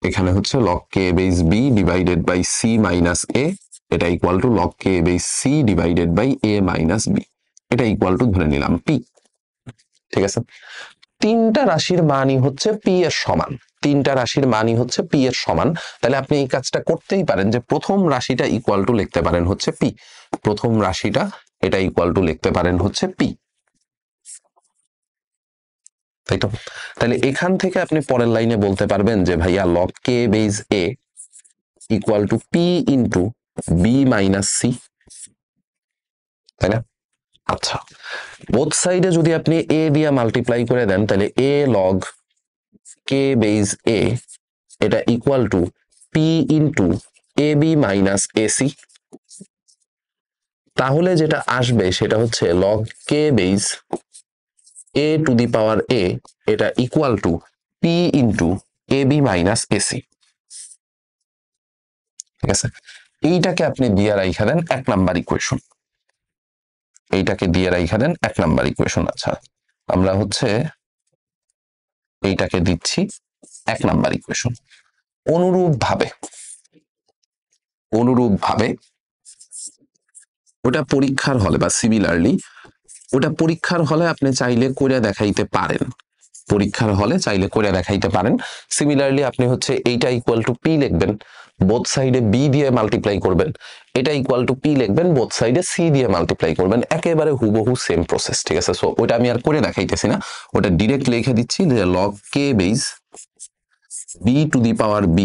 এখানে হচ্ছে log k base b divided by c minus a, এটা equal to log k base c divided by a minus b, এটা equal to ধরে নিলাম p। ঠিক আছে, তিনটা রাশির মানই হচ্ছে p এর সমান, তিনটা রাশির মানই হচ্ছে p এর সমান। তাহলে আপনি এই কাজটা করতেই পারেন যে প্রথম রাশিটা ইকুয়াল টু লিখতে পারেন হচ্ছে p, প্রথম রাশিটা এটা ইকুয়াল টু লিখতে পারেন হচ্ছে p, তাই তো? তাহলে এখান থেকে আপনি পরের লাইনে বলতে পারবেন যে ভাইয়া log k base a equal to p into b minus c, তাই না? আচ্ছা, বোথ সাইডে যদি আপনি a দিয়ে মাল্টিপ্লাই করে দেন তাহলে a log k base a এটা equal two p into ab minus ac। তাহলে যেটা আসবে সেটা হচ্ছে log k base a to the power a এটা equal two p into ab minus ac। ঠিক আছে, এইটাকে আপনি দিয়ে রাইখা দেন 1 নাম্বার ইকুয়েশন, এইটাকে দিয়ে রাইখা দেন 1 নাম্বার ইকুয়েশন। আচ্ছা, আমরা হচ্ছে এইটাকে দিচ্ছি 1 নাম্বার ইকুয়েশন। অনুরূপভাবে ওটা পরীক্ষার হলে বা সিমিলারলি ওটা পরীক্ষার হলে আপনি চাইলে করে দেখাইতে পারেন, পরীক্ষার হলে চাইলে করে দেখাইতে পারেন। সিমিলারলি আপনি হচ্ছে এইটা ইকুয়াল টু p লিখবেন, বোথ সাইডে b দিয়ে মাল্টিপ্লাই করবেন, এটা ইকুয়াল টু p লিখবেন, বোথ সাইডে c দিয়ে মাল্টিপ্লাই করবেন, একেবারে হুবহু সেম প্রসেস। ঠিক আছে, সো ওটা আমি আর করে দেখাইতেছি না, ওটা ডিরেক্ট লিখে দিচ্ছি যে log k base b to the power b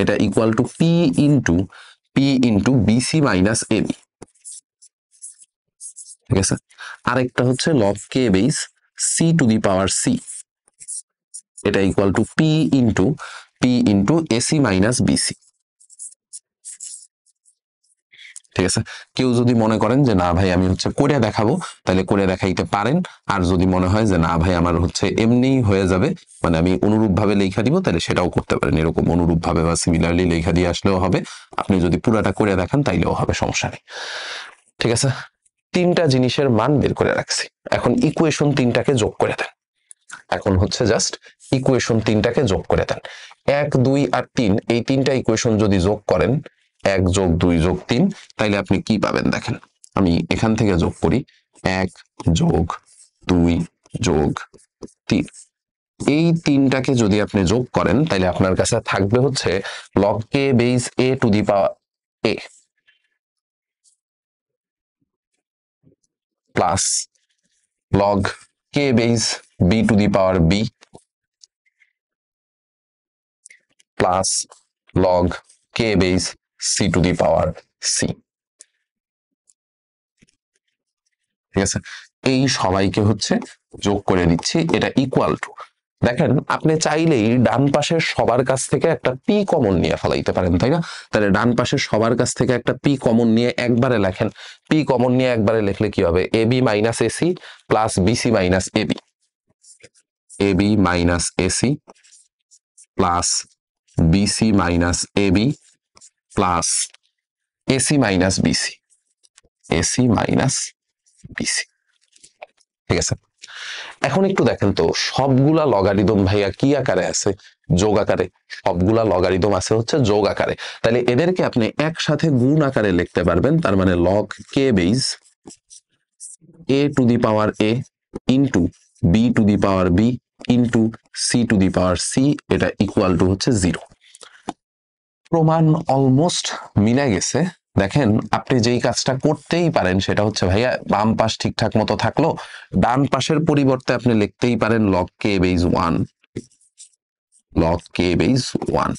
এটা equal two p into bc minus ab। ঠিক আছে, আরেকটা হচ্ছে log k base c two the power c এটা equal two p into ac minus bc। ঠিক আছে, কেউ যদি মনে করেন যে না ভাই আমি হচ্ছে করে দেখাবো তাহলে করে দেখাইতে পারেন, আর যদি মনে হয় যে না ভাই আমার হচ্ছে এমনিই হয়ে যাবে মানে আমি অনুরূপ ভাবে লেখা দিব তাহলে সেটাও করতে পারেন, এরকম অনুরূপ ভাবে বা সিমিলারলি লেখা দিয়ে আসলেও হবে, আপনি যদি পুরাটা করে দেখান তাইলেও হবে, সমস্যা নেই। ঠিক আছে, তিনটা জিনিসের মান বের করে রাখছি, এখন ইকুয়েশন তিনটাকে যোগ করে দেন। এখন হচ্ছে জাস্ট ইকুয়েশন তিনটাকে যোগ করে দেন, 1 2 আর 3 এই তিনটা ইকুয়েশন যদি যোগ করেন 1 যোগ 2 যোগ 3 তাইলে আপনি কি পাবেন দেখেন, আমি এখান থেকে যোগ করি 1 যোগ 2 যোগ 3, এই তিনটাকে যদি আপনি যোগ করেন তাহলে আপনার কাছে থাকবে হচ্ছে log k base a to the power a plus log k base b to the power b plus log k base c two the power c। ঠিক আছে, এই সবাইকে হচ্ছে যোগ করে দিচ্ছি, এটা ইকুয়াল টু, দেখেন আপনি চাইলেই ডান পাশের সবার কাছ থেকে একটা পি কমন নিয়ে ফেলাইতে পারেন, তাই না? তাহলে ডান পাশের সবার কাছ থেকে একটা পি কমন নিয়ে একবারে লেখেন, পি কমন নিয়ে একবারে লিখলে কি হবে, AB minus AC plus BC minus AB, AB minus AC plus BC minus AB plus AC minus BC, AC minus BC. ঠিক আছে, এখন একটু দেখেন তো সবগুলা লগারিদম ভাইয়া কি আকারে আছে, যোগ আকারে, সবগুলা লগারিদম আছে হচ্ছে যোগ আকারে, তাহলে এদেরকে আপনি একসাথে গুণ আকারে লিখতে পারবেন, তার মানে log k base a to the power a into b to the power b into c two the power c এটা ইকুয়াল টু হচ্ছে 0। প্রমাণ অলমোস্ট মিলে গেছে। দেখেন আপনি যেই কাজটা করতেই পারেন সেটা হচ্ছে ভাইয়া বাম পাশ ঠিকঠাক মতো থাকলো, ডান পাশের পরিবর্তে আপনি লিখতেই পারেন log k base 1, log k base 1,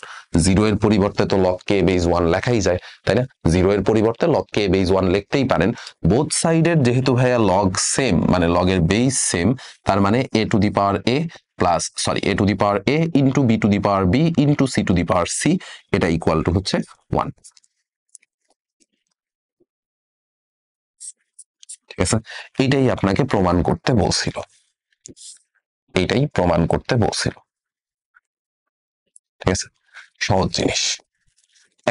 0 এর পরিবর্তে তো log k বেস 1 লেখাই যায়, তাই না? 0 এর পরিবর্তে log k বেস 1 লিখতেই পারেন। বোথ সাইডের যেহেতু ভাইয়া log সেম মানে log এর বেস সেম, তার মানে a to the power a plus a to the power a into b to the power b into c two the power c এটা ইকুয়াল টু হচ্ছে 1। ঠিক আছে, এইটাই আপনাকে প্রমাণ করতে বলছিল, এইটাই প্রমাণ করতে বলছিল। ঠিক আছে, সহজ জিনিস।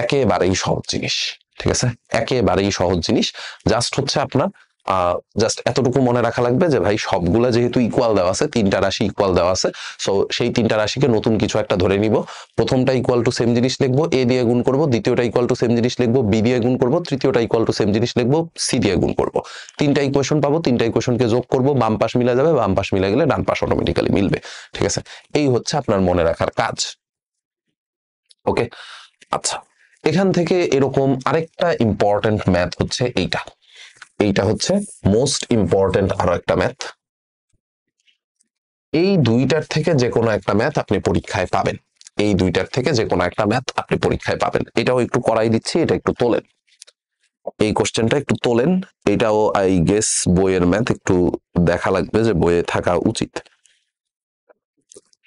একেবারেই সহজ জিনিস, ঠিক আছে, একেবারেই সহজ জিনিস। জাস্ট হচ্ছে আপনার জাস্ট এতটুকু মনে রাখা লাগবে যে ভাই সবগুলা যেহেতু ইকুয়াল দেওয়া আছে, তিনটা রাশি ইকুয়াল দেওয়া আছে, সো সেই তিনটা রাশিকে নতুন কিছু একটা ধরে নিব। প্রথমটা ইকুয়াল টু সেম জিনিস লিখবো, এ দিয়ে গুণ করবো, দ্বিতীয়টা ইকুয়াল টু সেম জিনিস লিখবো, বি দিয়ে গুণ করবো, তৃতীয়টা ইকুয়াল টু সেম জিনিস লিখবো, সি দিয়ে গুণ করবো। তিনটা ইকুয়েশন পাবো, তিনটা ইকুয়েশনকে যোগ করবো, বাম পাশ মিলা যাবে, বাম পাশ মিলে গেলে ডান পাশ অটোমেটিক্যালি মিলবে, ঠিক আছে। এই হচ্ছে আপনার মনে রাখার কাজ। ওকে, আচ্ছা, এখান থেকে এরকম আরেকটা ইম্পর্টেন্ট ম্যাথ হচ্ছে এইটা। এইটা হচ্ছে মোস্ট ইম্পর্টেন্ট আরো একটা ম্যাথ। এই দুইটার থেকে যে কোনো একটা ম্যাথ আপনি পরীক্ষায় পাবেন, এই দুইটার থেকে যে কোনো একটা ম্যাথ আপনি পরীক্ষায় পাবেন। এটাও একটু করাই দিচ্ছি, এটা একটু তোলেন, এই কোশ্চেনটা একটু তোলেন। এটাও আই গেস বইয়ের ম্যাথ, একটু দেখা লাগবে যে বইয়ে থাকা উচিত,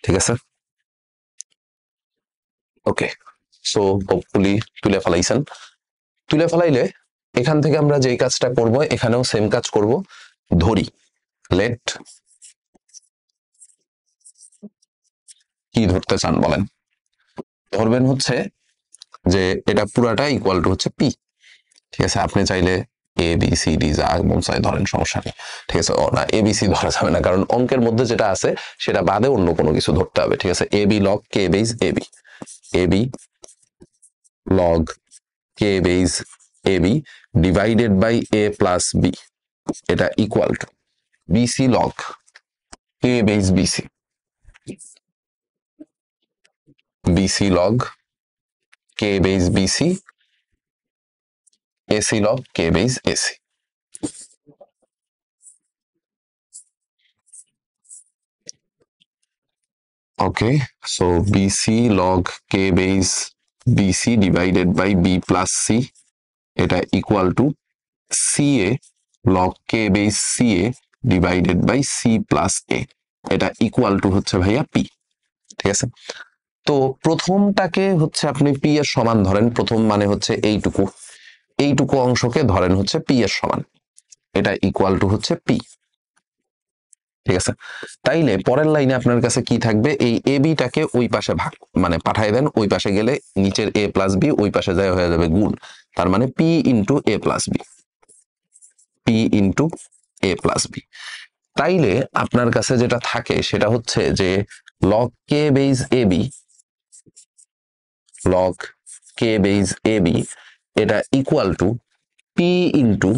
ঠিক আছে। ওকে, সো হোপফুলি তুলে ফেলাইছেন। তুলে ফেলাইলে এখান থেকে আমরা যেই কাজটা করব, এখানেও সেম কাজ করব। ধরি, লেট, কি ধরতে চান বলেন? ধরবেন হচ্ছে যে এটা পুরাটা ইকুয়াল টু হচ্ছে পি, ঠিক আছে। আপনি চাইলে এ বি সি ডি যা মন চাই ধরেন, সমস্যা নেই, ঠিক আছে। ও না, এ বি সি ধরা যাবে না, কারণ অঙ্কের মধ্যে যেটা আছে সেটা বাদে অন্য কোনো কিছু ধরতে হবে, ঠিক আছে। A B log K base A B, A B log K base A B divided by A plus B, এটা equal to BC log K base BC, BC log K base BC, AC log K base AC. Okay, so BC log K base BC divided by B plus C, এটা equal to CA log K base CA divided by C plus A, এটা equal to হচ্ছে ভাইয়া P, ঠিক আছে। তো প্রথমটাকে হচ্ছে আপনি P এর সমান ধরেন, প্রথম মানে হচ্ছে এইটুকু, এইটুকু অংশকে ধরেন হচ্ছে P এর সমান, এটা equal to হচ্ছে P, ঠিক আছে। তাইলে পরের লাইনে আপনার কাছে কি থাকবে, এই এ বিটাকে ওই পাশে ভাগ মানে পাঠাই দেন, ওই পাশে গেলে নিচের এ প্লাস বি ওই পাশে যায় হয়ে যাবে গুণ, তার মানে পি ইন্টু এ প্লাস বি, পি ইন্টু এ প্লাস বি। তাইলে আপনার কাছে যেটা থাকে সেটা হচ্ছে যে log K base A B, log K base A B, এটা equal to P into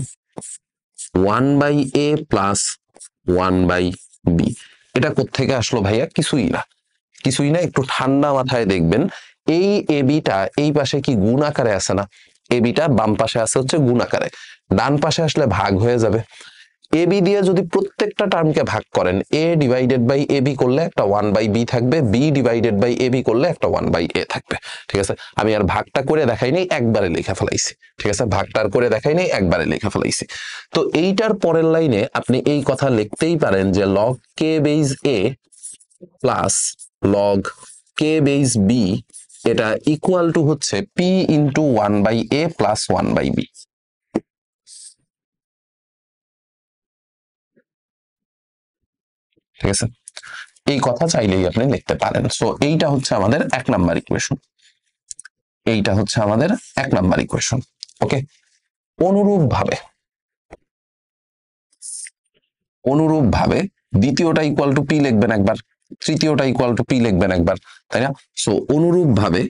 1/a plus 1/b। এটা কোত্থেকে আসলো ভাইয়া? কিছুই না, কিছুই না। একটু ঠান্ডা মাথায় দেখবেন, এই এবিটা এই পাশে কি গুণ আকারে আছে না, এবিটা বাম পাশে আছে হচ্ছে গুণ আকারে, ডান পাশে আসলে ভাগ হয়ে যাবে। এবি দিয়ে যদি প্রত্যেকটা টার্মকে ভাগ করেন, এ ডিভাইডেড বাই এবি করলে একটা 1/b থাকবে, বি ডিভাইডেড বাই এবি করলে একটা 1/a থাকবে, ঠিক আছে। আমি আর ভাগটা করে দেখাই নাই, একবারে লেখা ফেলাইছি, ঠিক আছে। ভাগটার করে দেখাই নাই, একবারে লেখা ফেলাইছি। তো এইটার পরের লাইনে আপনি এই কথা লিখতেই পারেন যে লগ কে বেজ এ plus log K base B, এটা ইকুয়াল টু হচ্ছে P into 1/a plus 1/b, ঠিক আছে। এই কথা চাইলেই আপনি লিখতে পারেন। সো এইটা হচ্ছে আমাদের 1 নাম্বার ইকুয়েশন, এইটা হচ্ছে আমাদের 1 নাম্বার ইকুয়েশন। ওকে, অনুরূপ ভাবে দ্বিতীয়টা ইকুয়াল টু পি লিখবেন একবার, তৃতীয়টা ইকুয়াল টু পি লিখবেন একবার, তাই না? সো অনুরূপ ভাবে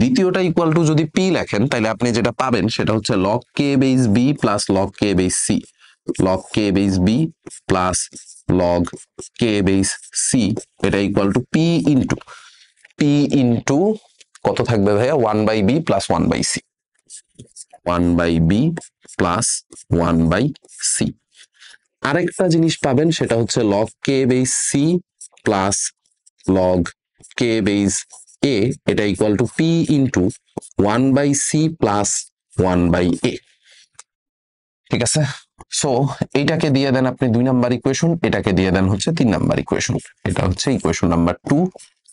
দ্বিতীয়টা ইকুয়াল টু যদি পি লেখেন, তাহলে আপনি যেটা পাবেন সেটা হচ্ছে log K base B plus log K base C, log K base B plus log K base C, এটা ইকুয়াল টু পি ইন্টু কত থাকবে ভাইয়া? 1/b plus 1/c, 1/b plus 1/c। আরেকটা জিনিস পাবেন সেটা হচ্ছে log K base C plus log K base এ, এটা equal to P into 1/c plus 1/a, ঠিক আছে। সো এইটাকে দিয়ে দেন আপনি 2 নাম্বার ইকুয়েশন, এটাকে দিয়ে দেন হচ্ছে 3 নাম্বার ইকুয়েশন, এটা হচ্ছে ইকুয়েশন নাম্বার 2,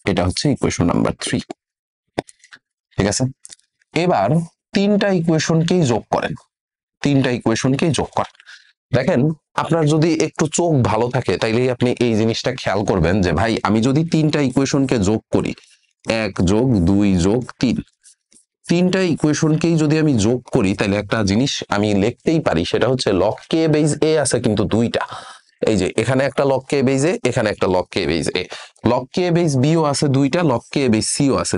এটা হচ্ছে ইকুয়েশন নাম্বার 3, ঠিক আছে। এবার তিনটা ইকুয়েশনকেই যোগ করেন, তিনটা ইকুয়েশনকেই যোগ করেন। দেখেন আপনার যদি একটু চোখ ভালো থাকে তাইলেই আপনি এই জিনিসটা খেয়াল করবেন যে ভাই আমি যদি তিনটা ইকুয়েশনকে যোগ করি, 1+2+3, তিনটা ইকুয়েশনকেই যদি আমি যোগ করি তাহলে একটা জিনিস আমি লিখতেই পারি, সেটা হচ্ছে লগ কে বেজ এ আছে কিন্তু দুইটা। এই যে এখানে একটা লগ কে বেজ এ, এখানে একটা লগ কে বেজ এ, লগ কে বেজ বি ও আছে দুইটা, লগ কে বেজ সি ও আছে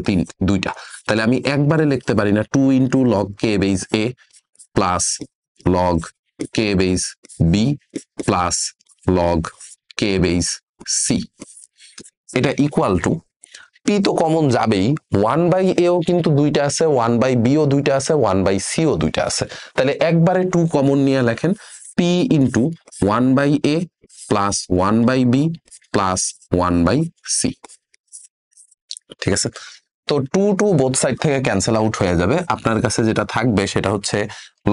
দুইটা। তাহলে আমি একবারে লিখতে পারি না 2 ইন্টু লগ কে বেজ এ plus log K base B plus log K base C, এটা ইকুয়াল টু পি তো কমন যাবেই, 1/a ও কিন্তু দুইটা আছে, 1/b ও দুইটা আছে, 1/c ও দুইটা আছে। তাহলে একবারে 2 কমন নিয়ে লেখেন P into 1/a plus 1/b plus 1/c। ঠিক আছে, তো 2 বোথ সাইড থেকে ক্যান্সেল আউট হয়ে যাবে। আপনার কাছে যেটা থাকবে সেটা হচ্ছে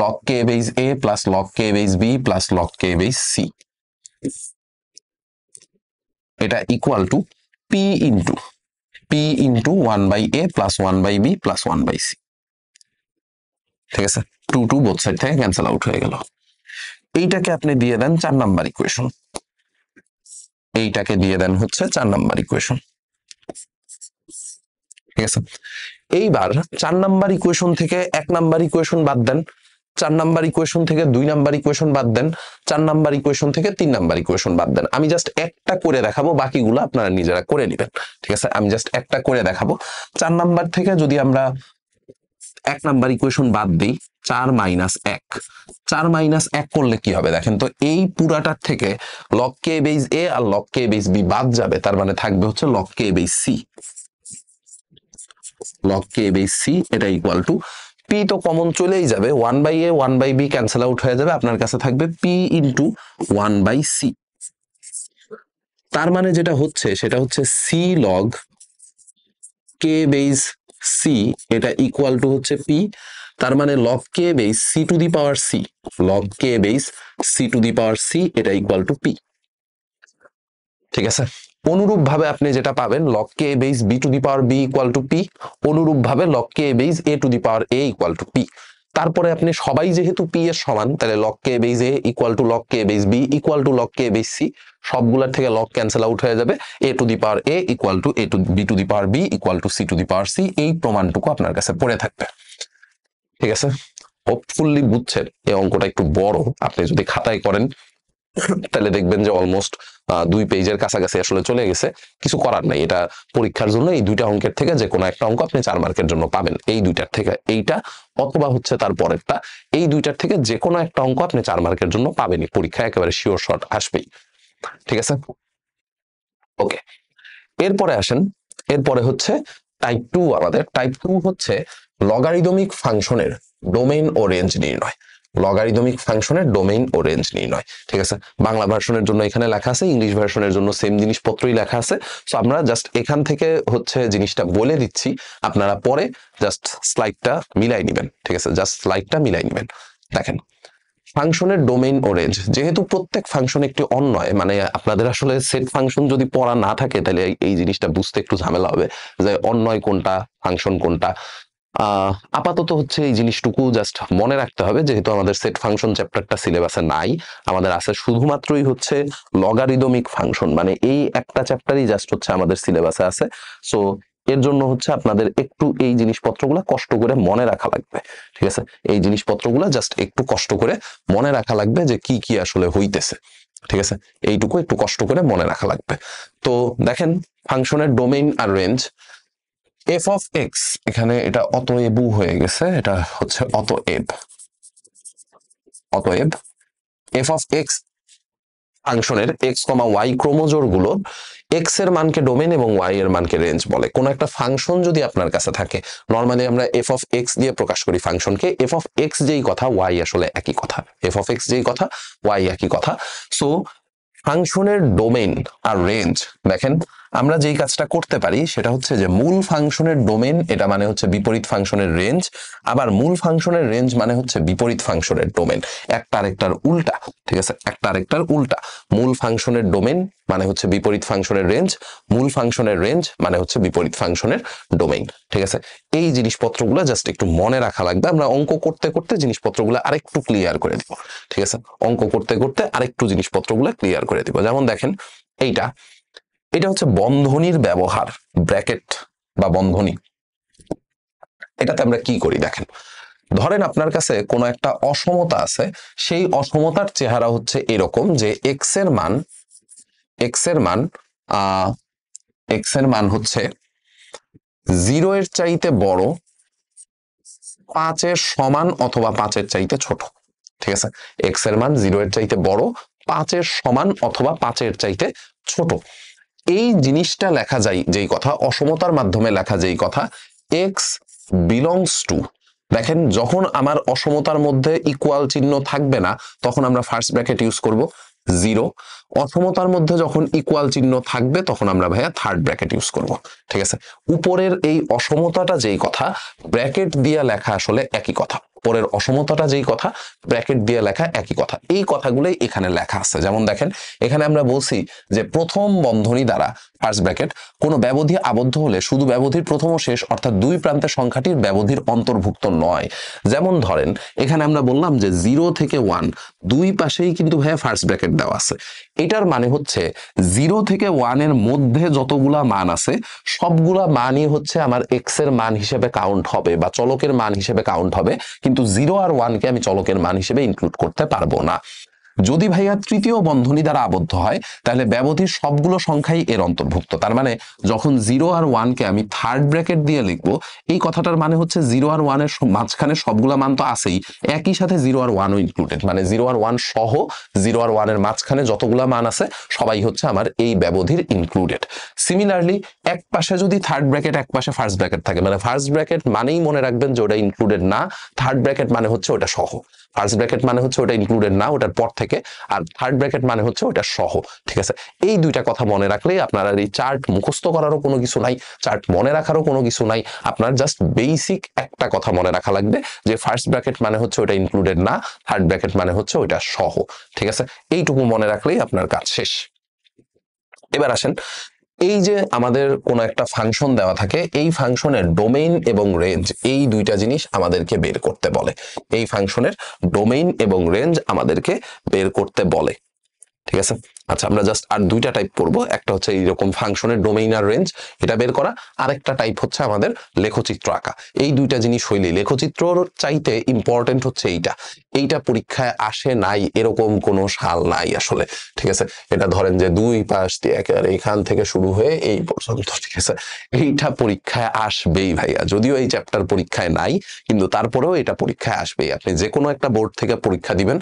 লগ কে বেজ এ plus log K base B plus log K base C, এটা equal to P into 1/a plus 1/b plus 1/c। ঠিক আছে, 2 বোথ সাইড থেকে ক্যান্সেল আউট হয়ে গেল। এইটাকে আপনি দিয়ে দেন 4 নাম্বার ইকুয়েশন, এইটাকে দিয়ে দেন হচ্ছে 4 নাম্বার ইকুয়েশন। ঠিক আছে, এইবার 4 নাম্বার ইকুয়েশন থেকে 1 নাম্বার ইকুয়েশন বাদ দেন, 4 নাম্বার ইকুয়েশন থেকে 2 নাম্বার ইকুয়েশন বাদ দেন, 4 নাম্বার ইকুয়েশন থেকে 3 নাম্বার ইকুয়েশন বাদ দেন। আমি জাস্ট একটা করে দেখাবো, বাকিগুলো আপনারা নিজেরা করে নেবেন। ঠিক আছে, আমি জাস্ট একটা করে দেখাবো। 4 নাম্বার থেকে যদি আমরা 1 নাম্বার ইকুয়েশন বাদ দিই, 4 - 1, 4 - 1 করলে কি হবে দেখেন তো, এই পুরাটার থেকে লগ কে বেজ এ আর লগ কে বেজ বি বাদ যাবে, তার মানে থাকবে হচ্ছে log K base C, log K base C, এটা ইকুয়াল টু পি তো কমন চলেই যাবে, 1/a 1/b ক্যান্সেল আউট হয়ে যাবে, আপনার কাছে থাকবে পি ইন্টু 1/c। তার মানে যেটা হচ্ছে সেটা হচ্ছে C log K base C, এটা ইকুয়াল টু হচ্ছে পি। তার মানে log K base C to the power C, log K base C to the power C, এটা ইকুয়াল টু পি। ঠিক আছে, অনুরূপ ভাবে আপনি যেটা পাবেন log K base B to the power B equal to P, অনুরূপ ভাবে log K base A to the power A equal to P. তারপরে আপনি সবাই যেহেতু পি এর সমান, তাহলে log K base A equal to log K base B equal to log K base C, সবগুলোর থেকে লগ ক্যান্সেল আউট হয়ে যাবে, A to the power A equal to A to B to the power B equal to C to the power C. এই প্রমাণটুকু আপনার কাছে পড়ে থাকবে। ঠিক আছে, হোপফুলি বুঝছেন। এই অঙ্কটা একটু বড়, আপনি যদি খাতায় করেন তাহলে দেখবেন যে অলমোস্ট 2 পেজের কাছাকাছি আসলে চলে গেছে। কিছু করার নাই, এটা পরীক্ষার জন্য এই দুইটা অঙ্কের থেকে যে কোনো একটা অঙ্ক আপনি 4 মার্কের জন্য পাবেন। এই দুইটার থেকে এইটা অথবা হচ্ছে তার পরেরটা, এই দুইটার থেকে যে কোনো একটা অঙ্ক আপনি 4 মার্কের জন্য পাবেনই, পরীক্ষায় একেবারে শিওর শট আসবেই। ঠিক আছে, ওকে। এরপরে আসেন, এরপরে হচ্ছে টাইপ 2। আমাদের টাইপ 2 হচ্ছে লগারিদমিক ফাংশনের ডোমেইন ও রেঞ্জ নির্ণয়, লগারিদমিক ফাংশনের ডোমেইন ও রেঞ্জ নির্ণয়। ঠিক আছে, বাংলা ভার্সনের জন্য এখানে লেখা আছে, ইংলিশ ভার্সনের জন্য সেম জিনিসপত্রই লেখা আছে। সো আমরা জাস্ট এখান থেকে হচ্ছে জিনিসটা বলে দিচ্ছি, আপনারা পরে জাস্ট স্লাইডটা মিলাই নেবেন। ঠিক আছে, জাস্ট স্লাইডটা মিলাই নেবেন। দেখেন, ফাংশনের ডোমেইন ও রেঞ্জ, যেহেতু প্রত্যেক ফাংশন একটি অন্বয়, মানে আপনাদের আসলে সেট ফাংশন যদি পড়া না থাকে তাহলে এই জিনিসটা বুঝতে একটু ঝামেলা হবে যে অন্বয় কোনটা, ফাংশন কোনটা। আপাতত হচ্ছে এই জিনিসটুকু জাস্ট মনে রাখতে হবে, যেহেতু আমাদের সেট ফাংশন চ্যাপ্টারটা সিলেবাসে নাই, আমাদের আছে শুধুমাত্রই হচ্ছে লগারিদমিক ফাংশন, মানে এই একটা চ্যাপ্টারই জাস্ট হচ্ছে আমাদের সিলেবাসে আছে। সো এর জন্য হচ্ছে আপনাদের একটু এই জিনিসপত্রগুলো কষ্ট করে মনে রাখা লাগবে। ঠিক আছে, এই জিনিসপত্রগুলো জাস্ট একটু কষ্ট করে মনে রাখা লাগবে যে কি কি আসলে হইতেছে। ঠিক আছে, এইটুকু একটু কষ্ট করে মনে রাখা লাগবে। তো দেখেন, ফাংশনের ডোমেইন আর রেঞ্জ, এফ অফ এক্স, এখানে এটা অতএব হয়ে গেছে, এটা হচ্ছে অতএব, অতএব এফ অফ এক্স ফাংশনের এক্স কমা ওয়াই ক্রোমোজোর গুলো এক্স এর মানকে ডোমেন এবং ওয়াই এর মানকে রেঞ্জ বলে। কোন একটা ফাংশন যদি আপনার কাছে থাকে, নর্মালি আমরা এফ অফ এক্স দিয়ে প্রকাশ করি ফাংশনকে, এফ অফ এক্স যেই কথা ওয়াই আসলে একই কথা, এফ অফ এক্স যেই কথা ওয়াই একই কথা। সো ফাংশনের ডোমেন আর রেঞ্জ দেখেন, আমরা যেই কাজটা করতে পারি সেটা হচ্ছে যে মূল ফাংশনের ডোমেন এটা মানে হচ্ছে বিপরীত ফাংশনের রেঞ্জ, আবার মূল ফাংশনের রেঞ্জ মানে হচ্ছে বিপরীত ফাংশনের ডোমেন, একটা আরেকটার উল্টা। ঠিক আছে, একটা আরেকটার উল্টা। মূল ফাংশনের ডোমেন মানে হচ্ছে বিপরীত ফাংশনের রেঞ্জ, মূল ফাংশনের রেঞ্জ মানে হচ্ছে বিপরীত ফাংশনের ডোমেইন। ঠিক আছে, এই জিনিসপত্রগুলো জাস্ট একটু মনে রাখা লাগবে। আমরা অঙ্ক করতে করতে জিনিসপত্রগুলো আরেকটু ক্লিয়ার করে দিব। ঠিক আছে, অঙ্ক করতে করতে আরেকটু জিনিসপত্রগুলো ক্লিয়ার করে দিব। যেমন দেখেন এটা হচ্ছে বন্ধনীর ব্যবহার, ব্র্যাকেট বা বন্ধনী। এটাতে আমরা কি করি দেখেন, ধরেন আপনার কাছে কোনো একটা অসমতা আছে, সেই অসমতার চেহারা হচ্ছে এরকম যে এক্স এর মান হচ্ছে 0 এর চাইতে বড়, 5 এর সমান অথবা 5 এর চাইতে ছোট। ঠিক আছে, এক্স এর মান 0 এর চাইতে বড়, 5 এর সমান অথবা 5 এর চাইতে ছোট। এই জিনিসটা লেখা যায় যেই কথা, অসমতার মাধ্যমে লেখা যেই কথা, এক্স বিলংস টু, দেখেন যখন আমার অসমতার মধ্যে ইকুয়াল চিহ্ন থাকবে না তখন আমরা ফার্স্ট ব্র্যাকেট ইউজ করব 0, অসমতার মধ্যে যখন ইকুয়াল চিহ্ন থাকবে তখন আমরা ভাইয়া থার্ড ব্র্যাকেট ইউজ করব। ঠিক আছে, উপরের এই অসমতাটা যেই কথা, ব্র্যাকেট দিয়ে লেখা আসলে একই কথা। পরের অসমতাটা যেই কথা, ব্র্যাকেট দিয়ে লেখা একই কথা। এই কথাগুলোই এখানে লেখা আছে। যেমন দেখেন, এখানে আমরা বলছি যে প্রথম বন্ধনী দ্বারা ফার্স্ট ব্র্যাকেট কোনো ব্যবধি আবদ্ধ হলে শুধু ব্যবধির প্রথম ও শেষ অর্থাৎ দুই প্রান্তের সংখ্যাটির ব্যবধির অন্তর্ভুক্ত নয়। যেমন ধরেন এখানে আমরা বললাম যে 0 থেকে 1 দুই পাশেই কিন্তু ভাইয়া ফার্স্ট ব্র্যাকেট দেওয়া আছে। এটার মানে হচ্ছে 0 থেকে 1 এর মধ্যে যতগুলা মান আছে সবগুলা মানই হচ্ছে আমার এক্স এর মান হিসেবে কাউন্ট হবে বা চলকের মান হিসেবে কাউন্ট হবে, কিন্তু 0 আর 1 কে আমি চলকের মান হিসেবে ইনক্লুড করতে পারবো না। যদি ভাইয়া তৃতীয় বন্ধনী দ্বারা আবদ্ধ হয় তাহলে ব্যবধির সবগুলো সংখ্যাই এর অন্তর্ভুক্ত। তার মানে যখন 0 আর 1 কে আমি থার্ড ব্র্যাকেট দিয়ে লিখবো, এই কথাটার মানে হচ্ছে 0 আর 1 এর মাঝখানে সবগুলা মান তো আছেই, একই সাথে 0 আর 1 ও ইনক্লুডেড, মানে 0 আর 1 সহ 0 আর 1 এর মাঝখানে যতগুলা মান আছে সবাই হচ্ছে আমার এই ব্যবধির ইনক্লুডেড। সিমিলারলি এক পাশে যদি থার্ড ব্র্যাকেট এক পাশে ফার্স্ট ব্র্যাকেট থাকে, মানে ফার্স্ট ব্র্যাকেট মানেই মনে রাখবেন যে ওটা ইনক্লুডেড না, থার্ড ব্র্যাকেট মানে হচ্ছে ওটা সহ। ফার্স্ট ব্র্যাকেট মানে হচ্ছে ওটা ইনক্লুডেড না, ওটার পর থেকে, আর থার্ড ব্র্যাকেট মানে হচ্ছে ওটা সহ। ঠিক আছে, এই দুইটা কথা মনে রাখলেই আপনার আর এই চার্ট মুখস্থ করারও কোনো কিছু নাই, চার্ট মনে রাখারও কোনো কিছু নাই। আপনার জাস্ট বেসিক একটা কথা মনে রাখা লাগবে যে ফার্স্ট ব্র্যাকেট মানে হচ্ছে ওটা ইনক্লুডেড না, থার্ড ব্র্যাকেট মানে হচ্ছে ওটা সহ। ঠিক আছে, এইটুকু মনে রাখলেই আপনার কাজ শেষ। এবার আসেন, এই যে আমাদের কোনো একটা ফাংশন দেওয়া থাকে, এই ফাংশনের ডোমেইন এবং রেঞ্জ এই দুইটা জিনিস আমাদেরকে বের করতে বলে। এই ফাংশনের ডোমেইন এবং রেঞ্জ আমাদেরকে বের করতে বলে। ঠিক আছে, আচ্ছা আমরা জাস্ট আর দুইটা টাইপ করব, একটা হচ্ছে এইরকম ফাংশনের ডোমেইন আর রেঞ্জ এটা বের করা, আরেকটা টাইপ হচ্ছে আমাদের লেখচিত্র আঁকা। এই দুইটা জিনিস হইলে, লেখচিত্রর চাইতে ইম্পর্টেন্ট হচ্ছে এইটা পরীক্ষায় আসে নাই এরকম কোনো সাল নাই আসলে। ঠিক আছে, এটা ধরেন যে দুই পাশ দিয়ে একেবারে এখান থেকে শুরু হয়ে এই পর্যন্ত। ঠিক আছে, এইটা পরীক্ষায় আসবেই ভাইয়া, যদিও এই চ্যাপ্টার পরীক্ষায় নাই কিন্তু তারপরেও এটা পরীক্ষায় আসবেই। আপনি যে কোনো একটা বোর্ড থেকে পরীক্ষা দিবেন,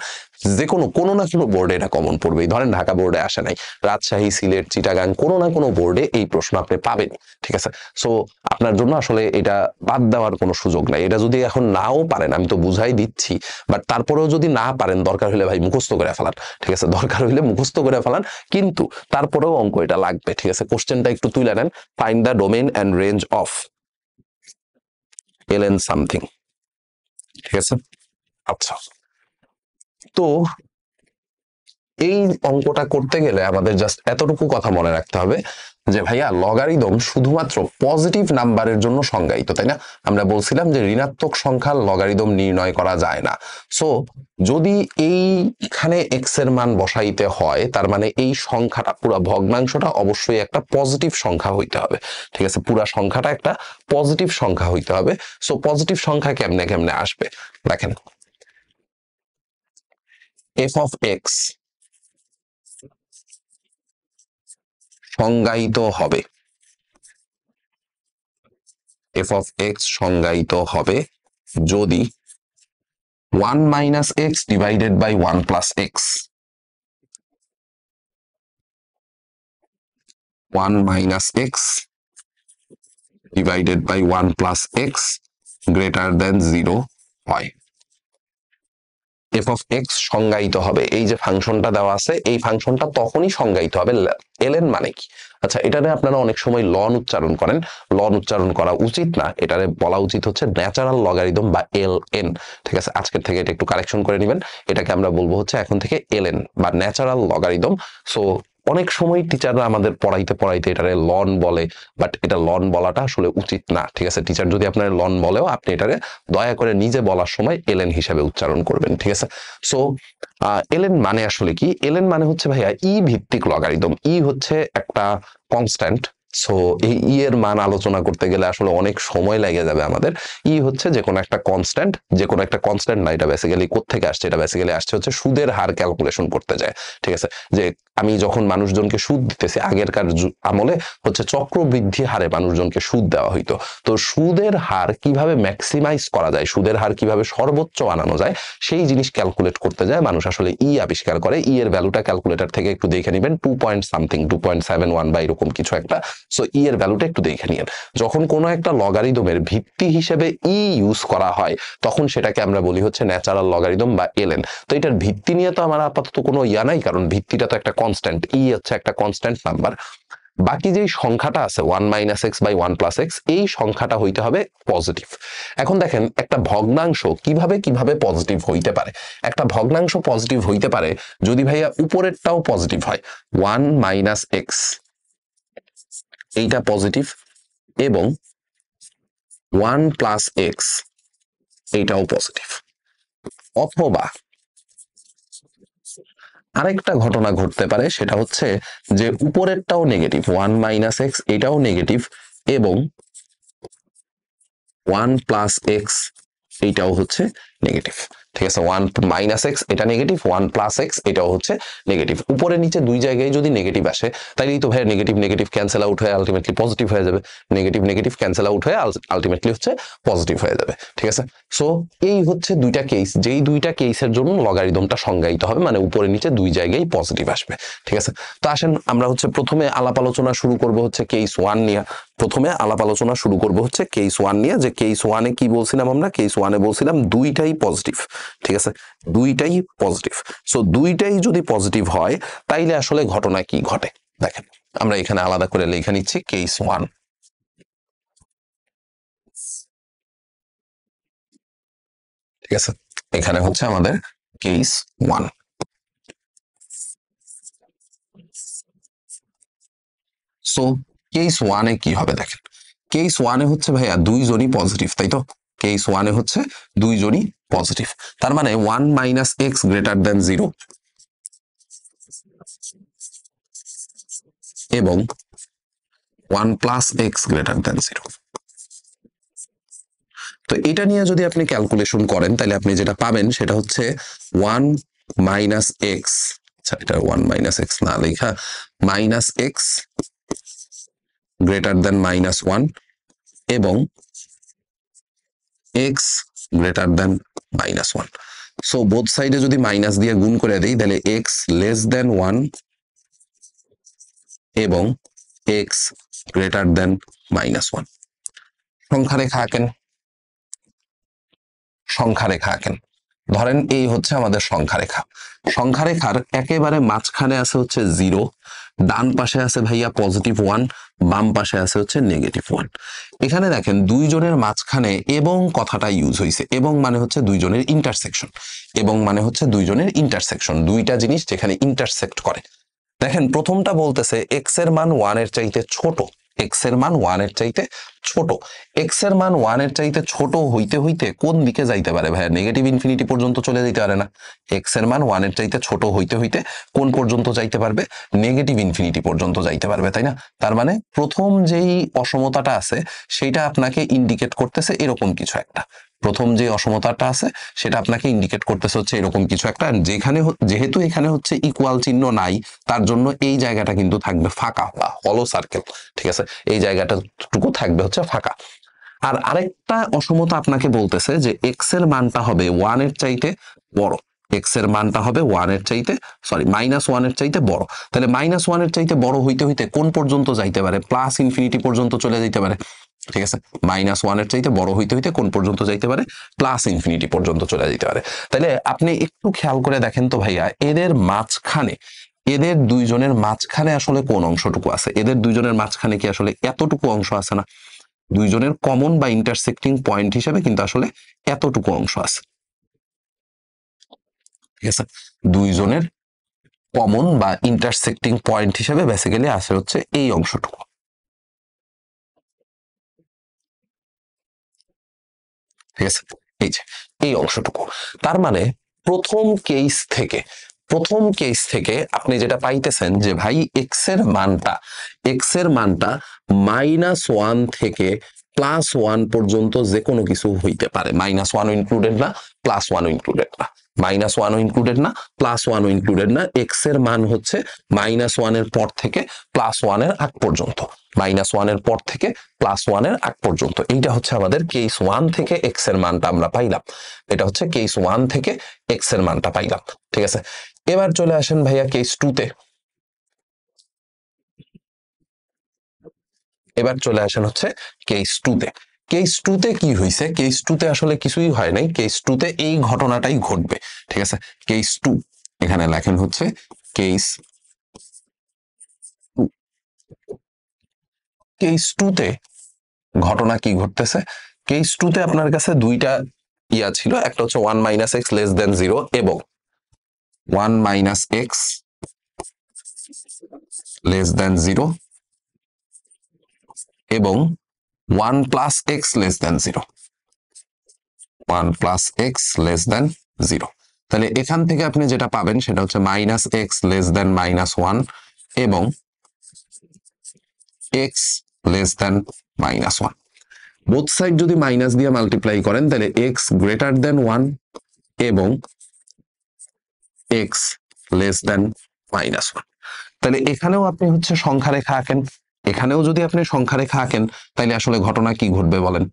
যে কোনো না কোনো বোর্ডে এটা কমন পড়বেই। ধরেন ঢাকা বোর্ডে আসে নাই, রাজশাহী, সিলেট, চিটাগাং কোনো না কোনো বোর্ডে এই প্রশ্ন আপনি পাবেন। ঠিক আছে, সো আপনার জন্য আসলে এটা বাদ দেওয়ার কোনো সুযোগ নাই। এটা যদি এখন নাও পারেন, আমি তো বুঝাই দিচ্ছি, বাট তারপরেও যদি না পারেন দরকার হলে ভাই মুখস্থ করে ফেলান। ঠিক আছে, দরকার হলে মুখস্থ করে ফেলান, কিন্তু তারপরেও অঙ্ক এটা লাগবে। ঠিক আছে, কোশ্চেনটা একটু তুলে নেন, find the domain and range of ln something. ঠিক আছে, আচ্ছা তো এই অঙ্কটা করতে গেলে আমাদের জাস্ট এতটুকু কথা মনে রাখতে হবে যে ভাইয়া লগারিদম শুধুমাত্র পজিটিভ নাম্বারের জন্য সংজ্ঞায়িত, তাই না? আমরা বলছিলাম যে ঋণাত্মক সংখ্যার লগারিদম নির্ণয় করা যায় না। সো যদি এইখানে এক্স এর মান বসাইতে হয়, তার মানে এই সংখ্যাটা, পুরো ভগ্নাংশটা অবশ্যই একটা পজিটিভ সংখ্যা হইতে হবে। ঠিক আছে, পুরো সংখ্যাটা একটা পজিটিভ সংখ্যা হইতে হবে। সো পজিটিভ সংখ্যা কেমনে কেমনে আসবে দেখেন, এফ অফ এক্স সংজ্ঞায়িত হবে, এফ অফ এক্স সংজ্ঞায়িত হবে যদি 1 minus x divided by 1 plus X, 1 minus x divided by 1 plus X greater than 0 হয়। এফ অফ এক্স সংজ্ঞায়িত হবে, এই যে ফাংশনটা দেওয়া আছে এই ফাংশনটা তখনই সংজ্ঞায়িত হবে। এলএন মানে কি? আচ্ছা, এটারে আপনারা অনেক সময় লন উচ্চারণ করেন, লন উচ্চারণ করা উচিত না, এটারে বলা উচিত হচ্ছে ন্যাচারাল লগারিদম বা এলএন। ঠিক আছে, আজকের থেকে এটা একটু কারেকশন করে নেবেন, এটাকে আমরা বলবো হচ্ছে এখন থেকে এলএন বা ন্যাচারাল লগারিদম। সো অনেক সময় টিচাররা আমাদের পড়াইতে পড়াইতে এটারে লন বলে, বাট এটা লন বলাটা আসলে উচিত না। ঠিক আছে, টিচার যদি আপনার লন বলেও আপনি এটারে দয়া করে নিজে বলার সময় এলএন হিসাবে উচ্চারণ করবেন। ঠিক আছে, সো এলএন মানে আসলে কি? এলএন মানে হচ্ছে ভাইয়া ই ভিত্তিক লগারিদম। ই হচ্ছে একটা কনস্ট্যান্ট। সো এই ই এর মান আলোচনা করতে গেলে আসলে অনেক সময় লেগে যাবে আমাদের। ই হচ্ছে যে কোনো একটা কনস্ট্যান্ট, যে কোনো একটা কনস্ট্যান্ট না, এটা বেসিক্যালি কোত্থেকে আসছে? এটা বেসিক্যালি আসছে হচ্ছে সুদের হার ক্যালকুলেশন করতে যায়। ঠিক আছে, যে আমি যখন মানুষজনকে সুদ দিতেছি, আগেরকার আমলে হচ্ছে চক্রবৃদ্ধি হারে মানুষজনকে সুদ দেওয়া হইতো। তো সুদের হার কিভাবে ম্যাক্সিমাইজ করা যায়, সুদের হার কিভাবে সর্বোচ্চ বানানো যায়, সেই জিনিস ক্যালকুলেট করতে যায় মানুষ আসলে ই আবিষ্কার করে। ই এর ভ্যালুটা ক্যালকুলেটর থেকে একটু দেখে নেবেন, 2 2.71 বা এরকম কিছু একটা। সো ই এর ভ্যালুটা একটু দেখে নিন। যখন কোনো একটা লগারিদমের ভিত্তি হিসেবে ই ইউজ করা হয় তখন সেটাকে আমরা বলি হচ্ছে ন্যাচারাল লগারিদম বা এলএন। তো এটার ভিত্তি নিয়ে তো আমার আপাতত কোনো ইয়া নাই, কারণ ভিত্তিটা তো একটা কনস্ট্যান্ট, ই হচ্ছে একটা কনস্ট্যান্ট নাম্বার। বাকি যেই সংখ্যাটা আছে 1 - x / 1 + x, এই সংখ্যাটা হইতে হবে পজিটিভ। এখন দেখেন একটা ভগ্নাংশ কিভাবে কিভাবে পজিটিভ হইতে পারে। একটা ভগ্নাংশ পজিটিভ হইতে পারে যদি ভাইয়া উপরেরটাও পজিটিভ হয়, 1 - x এইটা পজিটিভ এবং 1 + x এইটাও পজিটিভ। অথবা আরেকটা ঘটনা ঘটতে পারে, সেটা হচ্ছে যে উপরেরটাও নেগেটিভ, 1 - x এটাও নেগেটিভ এবং 1 + x এইটাও হচ্ছে নেগেটিভ। ঠিক আছে, 1 - x এটা নেগেটিভ, 1 + x এটাও হচ্ছে নেগেটিভ। উপরে নিচে দুই জায়গায় যদি নেগেটিভ আসে তাইলেই তো ভাই নেগেটিভ নেগেটিভ ক্যান্সেল আউট হয়ে আলটিমেটলি পজিটিভ হয়ে যাবে, নেগেটিভ নেগেটিভ ক্যান্সেল আউট হয়ে আলটিমেটলি হচ্ছে পজিটিভ হয়ে যাবে। ঠিক আছে, সো এই হচ্ছে দুইটা কেস, যেই দুইটা কেসের জন্য লগারিদমটা সংজ্ঞায়িত হবে, মানে উপরে নিচে দুই জায়গায় পজিটিভ আসবে। ঠিক আছে, তো আসেন আমরা হচ্ছে প্রথমে আলাপ আলোচনা শুরু করব হচ্ছে কেস 1 নিয়ে। প্রথমে আলাপ আলোচনা শুরু করব হচ্ছে কেস 1 নিয়ে, যে কেস 1 এ কি বলছিলাম আমরা? কেস 1 এ বলছিলাম দুইটাই পজিটিভ। ঠিক আছে, দুইটাই পজিটিভ। সো দুইটাই যদি পজিটিভ হয় তাইলে আসলে ঘটনা কি ঘটে দেখেন, আমরা এখানে আলাদা করে লিখে নিচ্ছি কেস 1। ঠিক আছে, এখানে হচ্ছে আমাদের কেস 1। সো কেস 1 এ কি হবে দেখেন, কেস 1 এ হচ্ছে ভাইয়া দুইজনই পজিটিভ, তাই তো? কেস 1 এ হচ্ছে দুইজনই পজিটিভ, তার মানে 1 - x > 0 এবং 1 + x > 0। তো এটা নিয়ে যদি আপনি ক্যালকুলেশন করেন তাহলে আপনি যেটা পাবেন সেটা হচ্ছে 1 - x, আচ্ছা এটা 1 - x না লেখা, -x > -1 এবং x > -1। সো বোথ সাইডে যদি মাইনাস দিয়ে গুণ করে দেই তাহলে x <1 এবং x <-1। সংখ্যা রেখা আঁকেন, সংখ্যা রেখা আঁকেন। ধরেন এই হচ্ছে আমাদের সংখ্যা রেখা, সংখ্যা রেখার একেবারে মাঝখানে আছে হচ্ছে 0, ডান পাশে আছে ভাইয়া +1, বাম পাশে আছে হচ্ছে -1। এখানে দেখেন দুইজনের মাঝখানে এবং কথাটা ইউজ হয়েছে, এবং মানে হচ্ছে দুইজনের ইন্টারসেকশন, এবং মানে হচ্ছে দুইজনের ইন্টারসেকশন, দুইটা জিনিস যেখানে ইন্টারসেক্ট করে। দেখেন প্রথমটা বলতেছে x এর মান 1 এর চাইতে ছোট, x এর মান 1 এর চাইতে ছোট। x এর মান 1 এর চাইতে ছোট হইতে হইতে কোন দিকে যাইতে পারে ভাইয়া? নেগেটিভ ইনফিনিটি পর্যন্ত চলে যেতে পারে না? x এর মান 1 এর চাইতে ছোট হইতে হইতে কোন পর্যন্ত যাইতে পারবে? নেগেটিভ ইনফিনিটি পর্যন্ত যাইতে পারবে, তাই না? তার মানে প্রথম যেই অসমতাটা আছে সেটা আপনাকে ইন্ডিকেট করতেছে এরকম কিছু একটা, প্রথম যে অসমতাটা আছে সেটা আপনাকে ইন্ডিকেট করতেছে হচ্ছে এরকম কিছু একটা। যেখানে যেহেতু এখানে হচ্ছে ইকুয়াল চিহ্ন নাই, তার জন্য এই জায়গাটা কিন্তু থাকবে ফাঁকা বা হলো সার্কেল। ঠিক আছে, এই জায়গাটাটুকু থাকবে হচ্ছে ফাঁকা। আর আরেকটা অসমতা আপনাকে বলতেছে যে এক্স এর মানটা হবে 1 এর চাইতে বড়, এক্স এর মানটা হবে 1 এর চাইতে -1 এর চাইতে বড়। তাহলে -1 এর চাইতে বড় হইতে হইতে কোন পর্যন্ত যাইতে পারে? +∞ পর্যন্ত চলে যাইতে পারে। ঠিক আছে, -1 এর চাইতে বড় হইতে হইতে কোন পর্যন্ত যাইতে পারে, +∞ পর্যন্ত চলে যেতে পারে। তাহলে আপনি একটু খেয়াল করে দেখেন তো ভাইয়া, এদের মাঝখানে, এদের দুইজনের মাঝখানে আসলে কোন অংশটুকু আছে? এদের দুইজনের মাঝখানে কি আসলে এতটুকু অংশ আছে না? দুইজনের কমন বা ইন্টারসেক্টিং পয়েন্ট হিসেবে কিন্তু আসলে এতটুকু অংশ আছে। ঠিক আছে, দুইজনের কমন বা ইন্টারসেক্টিং পয়েন্ট হিসেবে বেসিক্যালি আসে হচ্ছে এই অংশটুকু। ঠিক আছে, এই যে এই অংশটুকু। তার মানে প্রথম কেস থেকে, প্রথম কেস থেকে আপনি যেটা পাইতেছেন যে ভাই এক্স এর মানটা -1 থেকে +1 পর্যন্ত যে কোনো কিছু হইতে পারে। -1ও ইনক্লুডেড না, +1ও ইনক্লুডেড না, -1ও ইনক্লুডেড না, +1ও ইনক্লুডেড না। এক্স এর মান হচ্ছে -1 এর পর থেকে +1 এর আগ পর্যন্ত, -1 এর পর থেকে +1 এর আগ পর্যন্ত। এইটা হচ্ছে আমাদের কেস 1 থেকে এক্স এর মানটা আমরা পাইলাম। এটা হচ্ছে কেস 1 থেকে এক্স এর মানটা পাইলাম। ঠিক আছে, এবার চলে আসেন ভাইয়া কেস 2 তে। এবার চলে আসেন হচ্ছে কেস 2 তে। কেস 2 তে কি হয়েছে? কেস 2 তে আসলে কিছুই হয় নাই। কেস 2 তে এই ঘটনাটাই ঘটবে। ঠিক আছে, কেস 2 এখানে লেখেন হচ্ছে কেস 2। কেস 2 তে ঘটনা কি ঘটতেছে? কেস 2 তে আপনার কাছে দুইটা ইয়া ছিল, একটা হচ্ছে 1 - x লেস দেন 0 এবং 1 - x লেস দেন 0 এবং 1 + x less than 0, 1 + x less than 0। তাহলে এখান থেকে আপনি যেটা পাবেন সেটা হচ্ছে -x লেস দেন -1 এবং x less than -1। Both side যদি মাইনাস দিয়ে মাল্টিপ্লাই করেন তাহলে x গ্রেটার দেন 1 এবং x লেস দেন -1। তাহলে এখানেও আপনি হচ্ছে সংখ্যা রেখা আঁকেন, এখানেও যদি আপনি সংখ্যা রেখা আঁকেন তাহলে আসলে ঘটনা কি ঘটবে বলেন?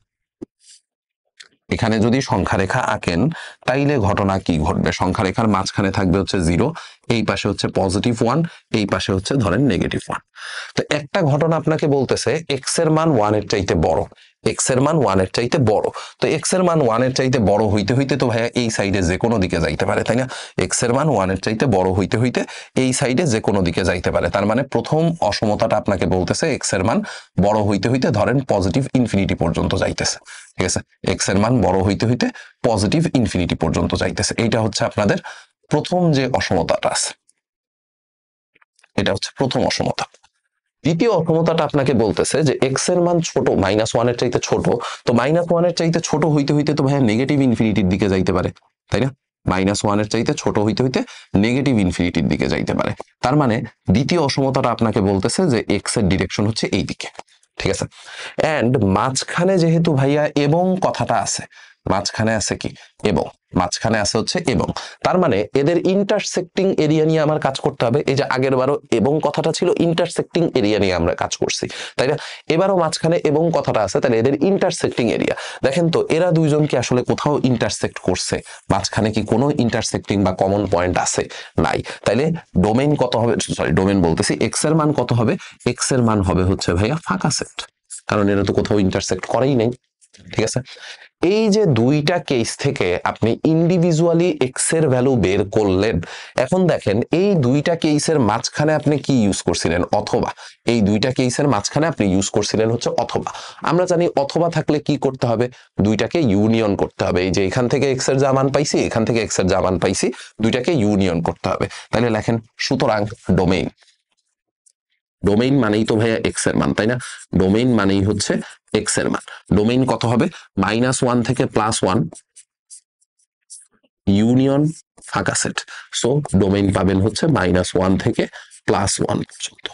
এখানে যদি সংখ্যা রেখা আঁকেন তাইলে ঘটনা কি ঘটবে? সংখ্যা রেখার মাঝখানে থাকবে হচ্ছে 0, এই পাশে হচ্ছে +1, এই পাশে হচ্ছে ধরেন -1। তো একটা ঘটনা আপনাকে বলতেছে এক্স এর মান 1 এর চাইতে বড়, এক্স এর মান 1 এর চাইতে বড়। তো এক্স এর মান 1 এর চাইতে বড় হইতে হইতে তো ভাইয়া এই সাইডে যে কোনো দিকে যাইতে পারে, তাই না? এক্স এর মান 1 এর চাইতে বড় হইতে হইতে এই সাইডে যে কোনো দিকে যাইতে পারে। তার মানে প্রথম অসমতাটা আপনাকে বলতেছে এক্স এর মান বড় হইতে হইতে ধরেন +∞ পর্যন্ত যাইতেছে। ঠিক আছে, এক্স এর মান বড় হইতে হইতে +∞ পর্যন্ত যাইতেছে। এইটা হচ্ছে আপনাদের প্রথম যে অসমতাটা আছে, এটা হচ্ছে প্রথম অসমতা। দ্বিতীয় অসমতাটা আপনাকে বলতেছে যে এক্স এর মান ছোট, -1 এর চাইতে ছোট। তো -1 এর চাইতে ছোট হইতে হইতে তো ভাইয়া -∞ দিকে যাইতে পারে, তাই না? -1 এর চাইতে ছোট হইতে হইতে -∞ দিকে যাইতে পারে। তার মানে দ্বিতীয় অসমতাটা আপনাকে বলতেছে যে এক্স এর ডিরেকশন হচ্ছে এই দিকে। ঠিক আছে, এন্ড মাঝখানে যেহেতু ভাইয়া এবং কথাটা আছে, মাঝখানে আছে কি এবং, মাঝখানে আছে হচ্ছে এবং, তার মানে এদের ইন্টারসেক্টিং এরিয়া নিয়ে আমার কাজ করতে হবে। এই যে আগের বারও এবং কথাটা ছিল, ইন্টারসেক্টিং এরিয়া নিয়ে আমরা কাজ করছি, তাই না? এবারও মাঝখানে এবং কথাটা আছে, তাহলে এদের ইন্টারসেক্টিং এরিয়া দেখেন তো, এরা দুইজন কি আসলে কোথাও ইন্টারসেক্ট করছে? মাঝখানে কি কোনো ইন্টারসেক্টিং বা কমন পয়েন্ট আছে? নাই। তাইলে ডোমেইন কত হবে, সরি ডোমেইন বলতেছি, এক্স এর মান কত হবে? এক্স এর মান হবে হচ্ছে ভাইয়া ফাঁকা সেট, কারণ এরা তো কোথাও ইন্টারসেক্ট করেই নাই। ঠিক আছে, এই যে দুইটা কেস থেকে আপনি ইন্ডিভিজুয়ালি এক্স এর ভ্যালু বের করলেন, এখন দেখেন এই দুইটা কেসের মাঝখানে আপনি কি ইউজ করছিলেন? অথবা। এই দুইটা কেসের মাঝখানে আপনি ইউজ করছিলেন হচ্ছে অথবা। আমরা জানি অথবা থাকলে কি করতে হবে? দুইটাকে ইউনিয়ন করতে হবে। এই যে এখান থেকে এক্স এর যা মান পাইছি, এখান থেকে এক্স এর যা মান পাইছি, দুইটাকে ইউনিয়ন করতে হবে। তাহলে লেখেন সুতরাং ডোমেইন, ডোমেইন মানেই তো ভাইয়া এক্স এর মান, তাই না? ডোমেইন মানেই হচ্ছে এক্স এর মান। ডোমেইন কত হবে? -1 থেকে +1 ইউনিয়ন ফাঁকা সেট। সো ডোমেইন পাবেন হচ্ছে -1 থেকে +1 পর্যন্ত।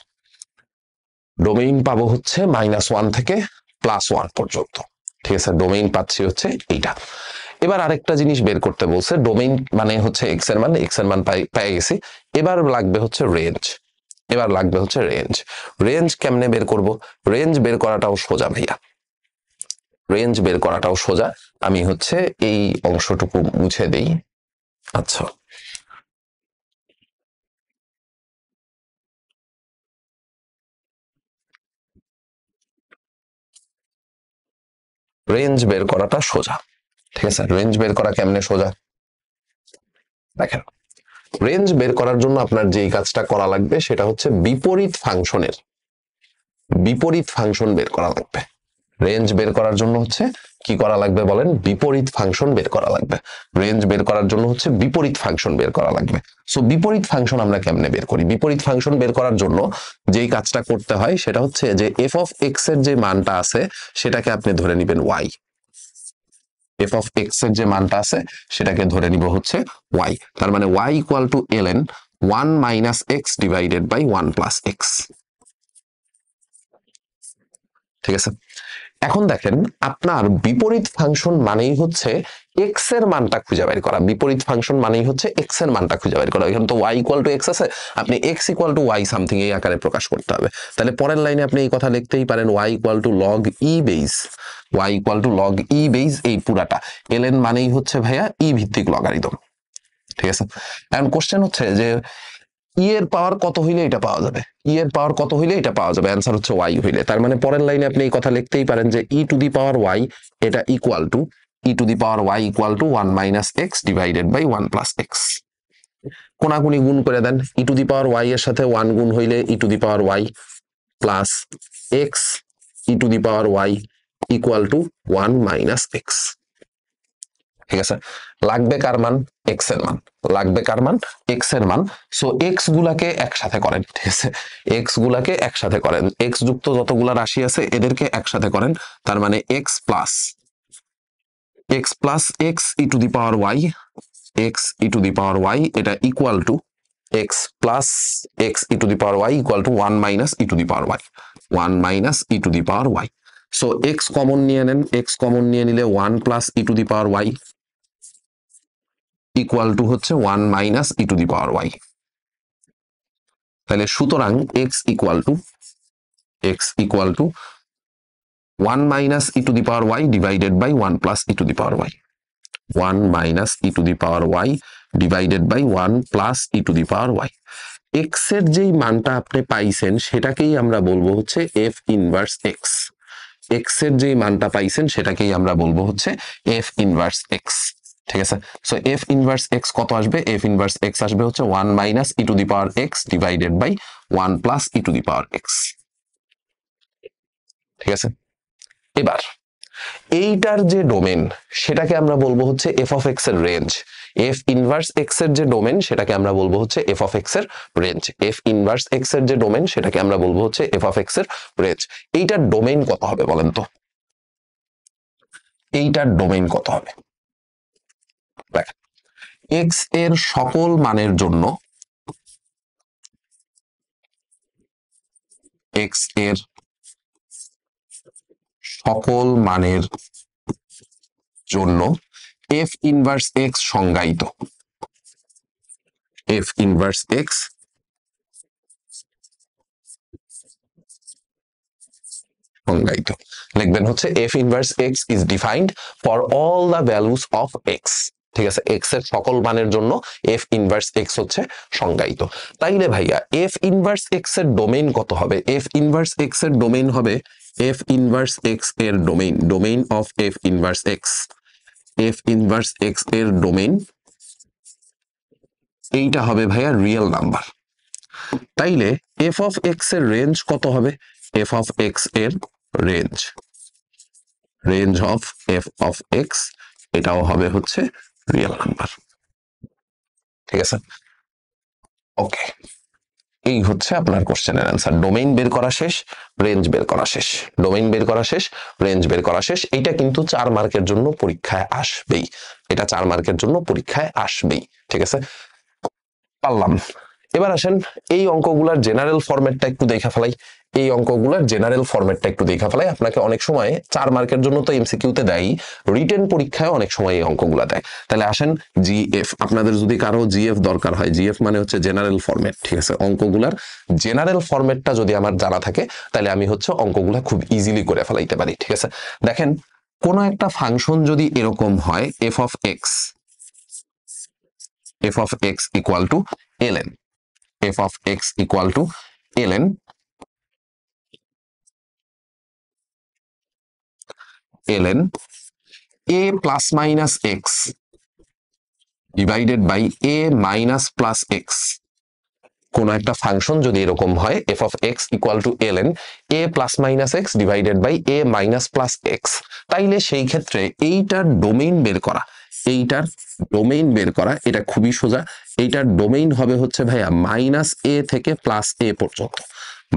ডোমেইন পাবো হচ্ছে -1 থেকে +1 পর্যন্ত। ঠিক আছে, ডোমেইন পাচ্ছি হচ্ছে এইটা। এবার আরেকটা জিনিস বের করতে বলছে, ডোমেইন মানে হচ্ছে এক্স এর মান, এক্স এর মান পেয়ে গেছি। এবার লাগবে হচ্ছে রেঞ্জ, এবার লাগবে হচ্ছে রেঞ্জ। রেঞ্জ কেমনে বের করব? রেঞ্জ বের করাটাও সোজা ভাইয়া, রেঞ্জ বের করাটাও সোজা। আমি হচ্ছে এই অংশটুকু মুছে দেই। আচ্ছা, রেঞ্জ বের করাটা সোজা। ঠিক আছে, রেঞ্জ বের করা কেমনে সোজা দেখেন। রেঞ্জ বের করার জন্য আপনার যেই কাজটা করা লাগবে সেটা হচ্ছে বিপরীত ফাংশন বের করা লাগবে। রেঞ্জ বের করার জন্য হচ্ছে কি করা লাগবে বলেন? বিপরীত ফাংশন বের করা লাগবে। রেঞ্জ বের করার জন্য হচ্ছে বিপরীত ফাংশন বের করা লাগবে। সো বিপরীত ফাংশন আমরা কেমনে বের করি? বিপরীত ফাংশন বের করার জন্য যেই কাজটা করতে হয় সেটা হচ্ছে যে এফ অফ এক্স এর যে মানটা আছে সেটাকে আপনি ধরে নেবেন ওয়াই। এফ অফ এক্স এর যে মানটা আছে সেটাকে ধরে নিব হচ্ছে ওয়াই। তার মানে Y equal to ln 1 minus x divided by 1 plus X. ঠিক আছে, এখন দেখেন আপনার বিপরীত ফাংশন মানেই হচ্ছে এক্স এর মানটা খুঁজে বের করা। বিপরীত ফাংশন মানেই হচ্ছে এক্স এর মানটা খুঁজে বের করা। এখানে তো ওয়াই ইকুয়াল টু এক্স আছে, আপনি x equal to y something এই আকারে প্রকাশ করতে হবে। তাহলে পরের লাইনে আপনি এই কথা লিখতেই পারেন y equal to log e base, y equal to log e base এই পুরাটা। এলএন মানেই হচ্ছে ভাইয়া ই ভিত্তিক লগারিদম। ঠিক আছে, এখন কোশ্চেন হচ্ছে যে ই এর পাওয়ার কত হইলে এটা পাওয়া যাবে? ই এর পাওয়ার কত হইলে এটা পাওয়া যাবে? অ্যান্সার হচ্ছে ওয়াই হইলে। তার মানে পরের লাইনে আপনি এই কথা লিখতেই পারেন যে e to the power Y এটা equal to e to the power Y equal to 1 minus x divided by 1 plus x. কোনাকুনি গুণ করে দেন। ই টু দি পাওয়ার ওয়াই এর সাথে 1 গুণ হইলে E to the power Y plus X E to the power Y equal to 1 minus X. ঠিক আছে, লাগবে কার মান? এক্স এর মান। লাগবে কার মান? এক্স এর মান। সো এক্স গুলাকে একসাথে করেন। ঠিক আছে, এক্স গুলাকে একসাথে করেন। এক্স যুক্ত যতগুলা রাশি আছে এদেরকে একসাথে করেন। তার মানে X plus X E to the power Y, X E to the power Y এটা equal to X plus X E to the power Y equal to 1 minus E to the power Y, 1 minus E to the power Y. So X common নিয়ে নেন। X common নিয়ে নিলে 1 plus E to the power Y equal to হচ্ছে 1 minus E to the power Y. তাহলে সুতরাং x equal to 1 minus E to the power y divided by 1 plus E to the power Y, 1 minus E to the power y divided by 1 plus E to the power Y. X এর যেই মানটা আপনি পাইছেন সেটাকেই আমরা বলবো হচ্ছে F inverse x. X এর যেই মানটা পাইছেন সেটাকেই আমরা বলবো হচ্ছে এফ ইনভার্স এক্স। ঠিক আছে, সো এফ ইনভার্স এক্স কত আসবে? এফ ইনভার্স এক্স আসবে হচ্ছে 1 minus E to the power x divided by 1 plus E to the power x. ঠিক আছে, এবার এইটার যে ডোমেন সেটাকে আমরা বলবো হচ্ছে এফ অফ এক্স এর রেঞ্জ। এফ ইনভার্স এক্স এর যে ডোমেন সেটাকে আমরা বলবো হচ্ছে এফ অফ এক্স এর রেঞ্জ। এফ ইনভার্স এক্স এর যে ডোমেন সেটাকে আমরা বলবো হচ্ছে এফ অফ এক্স এর রেঞ্জ। এইটার ডোমেন কত হবে বলেন তো? এইটার ডোমেন কত হবে? দেখ, এক্স এর সকল মানের জন্য এক্স এর সকল মানের জন্য এফ ইনভার্স এক্স সংজ্ঞায়িত। এফ ইনভার্স এক্স সংজ্ঞায়িত লিখবেন হচ্ছে F inverse x is defined for all the values of x. ঠিক আছে, এক্স এর সকল মানের জন্য এফ ইনভার্স এক্স হচ্ছে সংজ্ঞায়িত। তাইলে ভাইয়া এফ ইনভার্স এক্স এর ডোমেইন কত হবে? এফ ইনভার্স এক্স এর ডোমেইন হবে এফ ইনভার্স এক্স এর domain of F inverse x. F inverse x এর ডোমেইন এইটা হবে ভাইয়া রিয়েল নাম্বার। তাইলে এফ অফ এক্স এর রেঞ্জ কত হবে? এফ অফ এক্স এর range of F of x এটাও হবে হচ্ছে রিয়েল নাম্বার। ঠিক আছে, ওকে, এই হচ্ছে আপনার কোশ্চেনের অ্যান্সার। ডোমেইন বের করা শেষ, রেঞ্জ বের করা শেষ। ডোমেইন বের করা শেষ, রেঞ্জ বের করা শেষ। এটা কিন্তু 4 মার্কের জন্য পরীক্ষায় আসবেই। এটা 4 মার্কের জন্য পরীক্ষায় আসবেই। ঠিক আছে, পারলাম। এবার আসেন এই অঙ্কগুলার জেনারেল ফরম্যাটটা একটু দেখা ফেলাই। এই অঙ্কগুলার জেনারেল ফরম্যাটটা একটু দেখা ফেলাই। আপনাকে অনেক সময় 4 মার্কের জন্য তো এমসিকিউতে দেয়, রিটেন পরীক্ষায় অনেক সময় এই অঙ্কগুলা দেয়। তাহলে আসেন জিএফ, আপনাদের যদি কারো জিএফ দরকার হয়, জিএফ মানে হচ্ছে জেনারেল ফরম্যাট। ঠিক আছে, অঙ্কগুলার জেনারেল ফরম্যাটটা যদি আমার জানা থাকে তাহলে আমি হচ্ছে অঙ্কগুলা খুব ইজিলি করে ফেলাইতে পারি। ঠিক আছে, দেখেন কোন একটা ফাংশন যদি এরকম হয় f of x equal to ln, f of x equal to ln ln a plus minus x divided by a minus plus x. কোন একটা ফাংশন যদি এরকম হয় f of x equal to ln a plus minus x divided by a minus plus x, তাইলে সেই ক্ষেত্রে এইটার domain বের করা, এটা খুবই সোজা। এইটার ডোমেইন হবে হচ্ছে ভাইয়া মাইনাস a থেকে প্লাস a পর্যন্ত,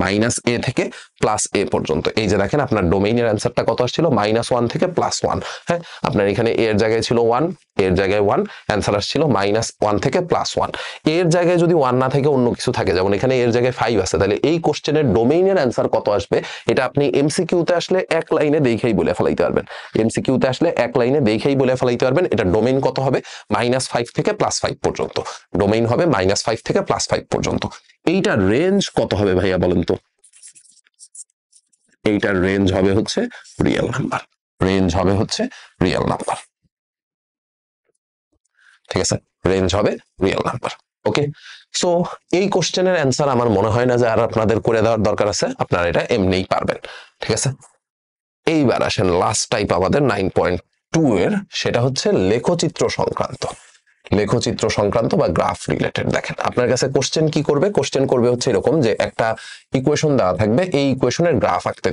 মাইনাস এ থেকে প্লাস এ পর্যন্ত। এই যে দেখেন আপনার ডোমেইনের অ্যান্সারটা কত আসছিল, -1 থেকে +1। হ্যাঁ, আপনার এখানে এর জায়গায় ছিল 1, এর জায়গায় 1, অ্যান্সার আসছিল -1 থেকে +1। এর জায়গায় যদি 1 না থেকে অন্য কিছু থাকে, যেমন এখানে এর জায়গায় 5 আছে, তাহলে এই কোশ্চেনের ডোমেইনের অ্যান্সার কত আসবে এটা আপনি এমসিকিউতে আসলে এক লাইনে দেখেই বলে ফেলাইতে পারবেন। এমসিকিউতে আসলে এক লাইনে দেখেই বলে ফেলাইতে পারবেন এটা ডোমেইন কত হবে, -5 থেকে +5 পর্যন্ত। ডোমেইন হবে -5 থেকে +5 পর্যন্ত। এইটার রেঞ্জ কত হবে ভাইয়া বলেন তো? এইটার রেঞ্জ হবে হচ্ছে রিয়েল নাম্বার, ঠিক আছে, রেঞ্জ হবে রিয়েল নাম্বার। ওকে, সো এই কোশ্চেনের অ্যান্সার আমার মনে হয় না যে আর আপনাদের করে দেওয়ার দরকার আছে, আপনারা এটা এমনিই পারবেন। ঠিক আছে, এইবার আসেন লাস্ট টাইপ আমাদের 9.2 এর, সেটা হচ্ছে লেখচিত্র সংক্রান্ত বা গ্রাফ রিলেটেড। দেখেন আপনার কাছে কোশ্চেন কি করবে, কোশ্চেন করবে হচ্ছে এরকম যে একটা ইকুয়েশন দেওয়া থাকবে, এই ইকুয়েশনের গ্রাফ আঁকতে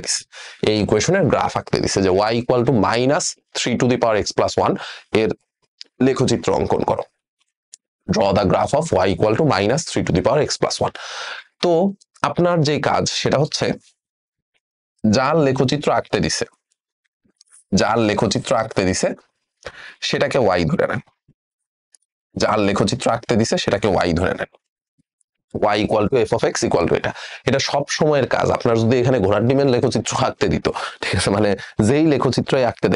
দিছে, যে y equal to -3 two the power x plus 1 এর লেখচিত্র অঙ্কন করো। Draw the graph of y equal to -3 two the power x plus 1। তো আপনার যে কাজ সেটা হচ্ছে যার লেখচিত্র আঁকতে দিছে সেটাকে y ধরে নেন, y equal to f of x equal two এটা সব সময়ের কাজ। আপনার যদি এখানে ঘোড়ার ডিমের লেখচিত্র আঁকতে দিত, ঠিক আছে, মানে যেই লেখচিত্রই আঁকতে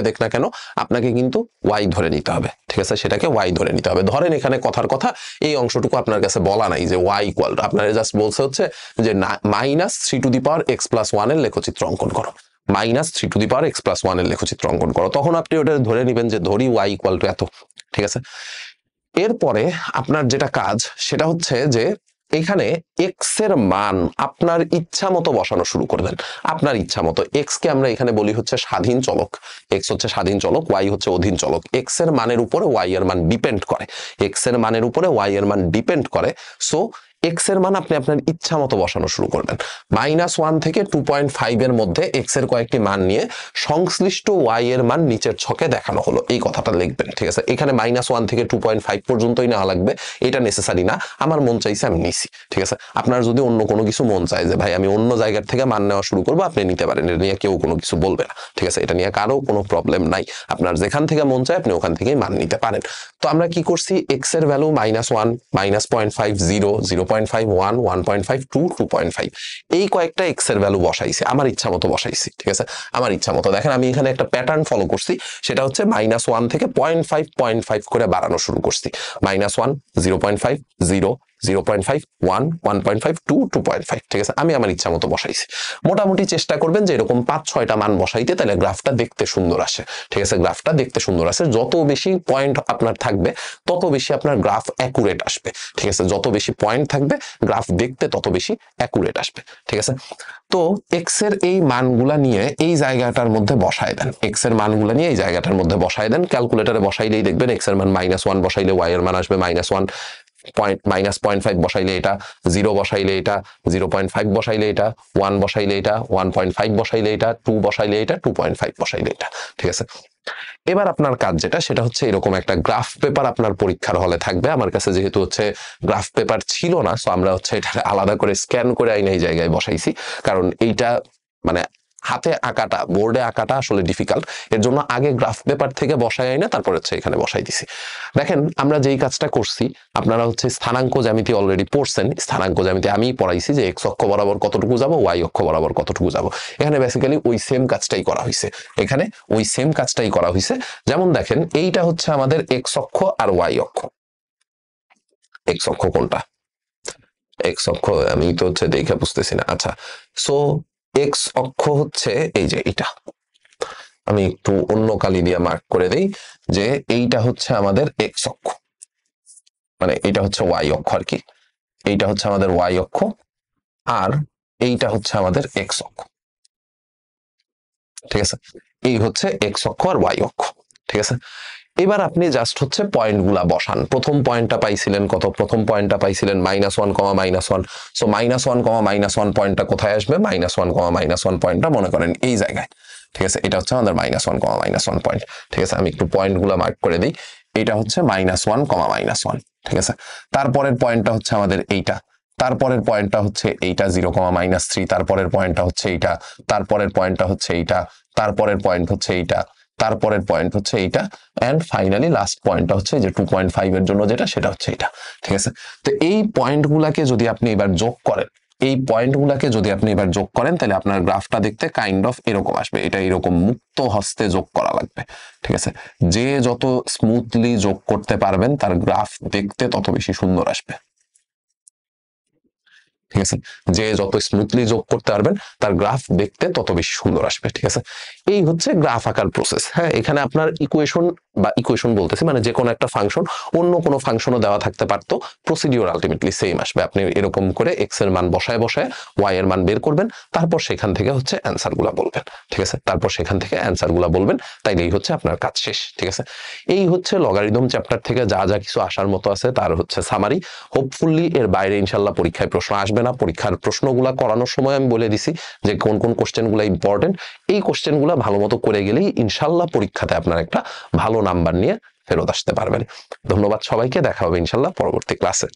দেখ না কেন আপনাকে কিন্তু y ধরে নিতে হবে। ঠিক আছে, সেটাকে y ধরে নিতে হবে। ধরেন এখানে কথার কথা এই অংশটুকু আপনার কাছে বলা নাই যে y ইকুয়াল টু, আপনার জাস্ট বলছে হচ্ছে যে -3 two the power x plus 1 এর লেখচিত্র অঙ্কন করো, -3 two the power x plus 1 এর লেখচিত্র অঙ্কন করো। তখন আপনি ওটা ধরে নেবেন যে ধরি y ইকুয়াল টু এত। ঠিক আছে, এরপরে আপনার যেটা কাজ সেটা হচ্ছে যে এখানে এক্স এর মান আপনার ইচ্ছা মতো বসানো শুরু করবেন। আপনার ইচ্ছা মতো এক্স কে আমরা এখানে বলি হচ্ছে স্বাধীন চলক, এক্স হচ্ছে স্বাধীন চলক, ওয়াই হচ্ছে অধীন চলক। এক্স এর মানের উপরে ওয়াই এর মান ডিপেন্ড করে, সো এক্স এর মান আপনি আপনার ইচ্ছা মতো বসানো শুরু করবেন। -1 থেকে 2.5 এর মধ্যে এক্স এর কয়েকটি মান নিয়ে সংশ্লিষ্ট ওয়াই এর মান নিচের ছকে দেখানো হলো, এই কথাটা লিখবেন। ঠিক আছে, এখানে -1 থেকে 2.5 পর্যন্তই নেওয়া লাগবে, এটা নেসেসারি না, আমার মন চাইছে আমি নিছি। ঠিক আছে, আপনার যদি অন্য কোনো কিছু মন চায় যে ভাই আমি অন্য জায়গার থেকে মান নেওয়া শুরু করবো, আপনি নিতে পারেন, এটা নিয়ে কেউ কোনো কিছু বলবে না। ঠিক আছে, এটা নিয়ে কারো কোনো প্রবলেম নাই, আপনার যেখান থেকে মন চায় আপনি ওখান থেকেই মান নিতে পারেন। তো আমরা কি করছি, এক্স এর ভ্যালু -1, -0.5, 0, 0.5, 1, 1.5, 2, 2.5 এই কয়েকটা এক্স এর ভ্যালু বসাইছি, আমার ইচ্ছা মতো বসাইছি। ঠিক আছে, আমার ইচ্ছা মতো। দেখেন আমি এখানে একটা প্যাটার্ন ফলো করছি, সেটা হচ্ছে -1 থেকে 0.5 করে বাড়ানো শুরু করছি। -1, 0.5, 0, 0.5, 1, 1.5, 2, 2.5। ঠিক আছে, আমি আমার ইচ্ছা মতো বসাইছি। মোটামুটি চেষ্টা করবেন যে এরকম 5-6টা মান বসাইতে, তাহলে গ্রাফটা দেখতে সুন্দর আসে। ঠিক আছে, গ্রাফটা দেখতে সুন্দর আসে, যত বেশি পয়েন্ট আপনার থাকবে তত বেশি আপনার গ্রাফ অ্যাকুরেট আসবে। ঠিক আছে, যত বেশি পয়েন্ট থাকবে গ্রাফ দেখতে তত বেশি অ্যাকুরেট আসবে। ঠিক আছে, তো এক্স এর এই মানগুলা নিয়ে এই জায়গাটার মধ্যে বসায় দেন, ক্যালকুলেটরে বসাইলেই দেখবেন এক্স এর মান -1 বসাইলে ওয়াই এর মান আসবে -1, -0.5 বসাইলে এটা, 0 বসাইলে এটা, 0.5 বসাইলে এটা, 1 বসাইলে এটা, 1.5 বসাইলে এটা, 2 বসাইলে এটা, 2.5 বসাইলে এটা। ঠিক আছে, এবার আপনার কাজ যেটা সেটা হচ্ছে এরকম একটা গ্রাফ পেপার আপনার পরীক্ষার হলে থাকবে। আমার কাছে যেহেতু হচ্ছে গ্রাফ পেপার ছিল না, সো আমরা হচ্ছে এটা আলাদা করে স্ক্যান করে আইনে এই জায়গায় বসাইছি, কারণ এইটা মানে হাতে আঁকাটা, বোর্ডে আঁকাটা আসলে ডিফিকাল্ট, এর জন্য আগে গ্রাফ পেপার থেকে বসাই আইনা তারপর হচ্ছে এখানে বসাই দিছি। দেখেন আমরা যেই কাজটা করছি, আপনারা হচ্ছে স্থানাঙ্ক জ্যামিতি অলরেডি পড়ছেন। স্থানাঙ্ক জ্যামিতি আমি পড়াইছি যে এক্স অক্ষ বরাবর কতটুকু যাব, ওয়াই অক্ষ বরাবর কতটুকু যাব। এখানে বেসিক্যালি ওই সেম কাজটাই করা হয়েছে। যেমন দেখেন এইটা হচ্ছে আমাদের এক্স অক্ষ আর ওয়াই অক্ষ। এক্স অক্ষ কোনটা, এক্স অক্ষ আমি তো হচ্ছে দেখে বুঝতেছি না। আচ্ছা, সো এক্স অক্ষ হচ্ছে এই যে এটা, আমি একটু অন্য কালি দিয়ে মার্ক করে দেই যে এইটা হচ্ছে আমাদের এক্স অক্ষ, মানে এটা হচ্ছে ওয়াই অক্ষ আর কি, এইটা হচ্ছে আমাদের ওয়াই অক্ষ আর এইটা হচ্ছে আমাদের এক্স অক্ষ। ঠিক আছে, এই হচ্ছে এক্স অক্ষ আর ওয়াই অক্ষ। ঠিক আছে, এবার আপনি জাস্ট হচ্ছে পয়েন্টগুলা বসান। প্রথম পয়েন্টটা পাইছিলেন কত? প্রথম পয়েন্টটা পাইছিলেন -1, -1। সো -1, পয়েন্টটা কোথায় আসবে? -1, পয়েন্টটা মনে করেন এই জায়গায়। ঠিক আছে, এটা হচ্ছে আমাদের -1, পয়েন্ট। ঠিক আছে, আমি একটু পয়েন্টগুলো মার্ক করে দিই। এটা হচ্ছে -1, ঠিক আছে। তারপরের পয়েন্টটা হচ্ছে আমাদের এইটা, তারপরের পয়েন্টটা হচ্ছে এইটা 0, -3, তারপরের পয়েন্টটা হচ্ছে এইটা, তারপরের পয়েন্টটা হচ্ছে এইটা, তারপরের পয়েন্ট হচ্ছে এইটা, তারপরের পয়েন্ট হচ্ছে এইটা, এন্ড ফাইনালি লাস্ট পয়েন্টটা হচ্ছে যে 2.5 এর জন্য যেটা, সেটা হচ্ছে এটা। ঠিক আছে, তো এই পয়েন্টগুলাকে যদি আপনি এবার যোগ করেন, এই পয়েন্টগুলাকে যদি আপনি এবার যোগ করেন, তাহলে আপনার গ্রাফটা দেখতে কাইন্ড অফ এরকম আসবে। এটা এরকম মুক্ত হস্তে যোগ করা লাগবে। ঠিক আছে, যে যত স্মুথলি যোগ করতে পারবেন তার গ্রাফ দেখতে তত বেশি সুন্দর আসবে। ঠিক আছে, যে যত স্মুথলি যোগ করতে পারবেন তার গ্রাফ দেখতে তত বেশি সুন্দর আসবে। ঠিক আছে, এই হচ্ছে গ্রাফ আঁকার প্রসেস। হ্যাঁ, এখানে আপনার ইকুয়েশন বলতেছি মানে যে কোনো একটা ফাংশন অন্য কোনো ফাংশনও দেওয়া থাকতে পারতো, প্রসিডিওর আলটিমেটলি সেম আসবে। আপনি এরকম করে এক্স এর মান বসায় বসায় ওয়াই এর মান বের করবেন, তারপর সেখান থেকে হচ্ছে অ্যান্সার গুলা বলবেন। ঠিক আছে, তারপর সেখান থেকে অ্যান্সার গুলা বলবেন, তাইলেই হচ্ছে আপনার কাজ শেষ। ঠিক আছে, এই হচ্ছে লগারিদম চ্যাপ্টার থেকে যা যা কিছু আসার মতো আছে তার হচ্ছে সামারি। হোপফুলি এর বাইরে ইনশাল্লাহ পরীক্ষায় প্রশ্ন আসবে না। পরীক্ষার প্রশ্নগুলা করানোর সময় আমি বলে দিছি যে কোন কোন কোশ্চেনগুলো ইম্পর্টেন্ট। এই কোশ্চেনগুলো ভালো মতো করে গেলেই ইনশাল্লাহ পরীক্ষাতে আপনার একটা ভালো নাম্বার নিয়ে ফেরত আসতে পারবেন। ধন্যবাদ সবাইকে, দেখা হবে ইনশাল্লাহ পরবর্তী ক্লাসে।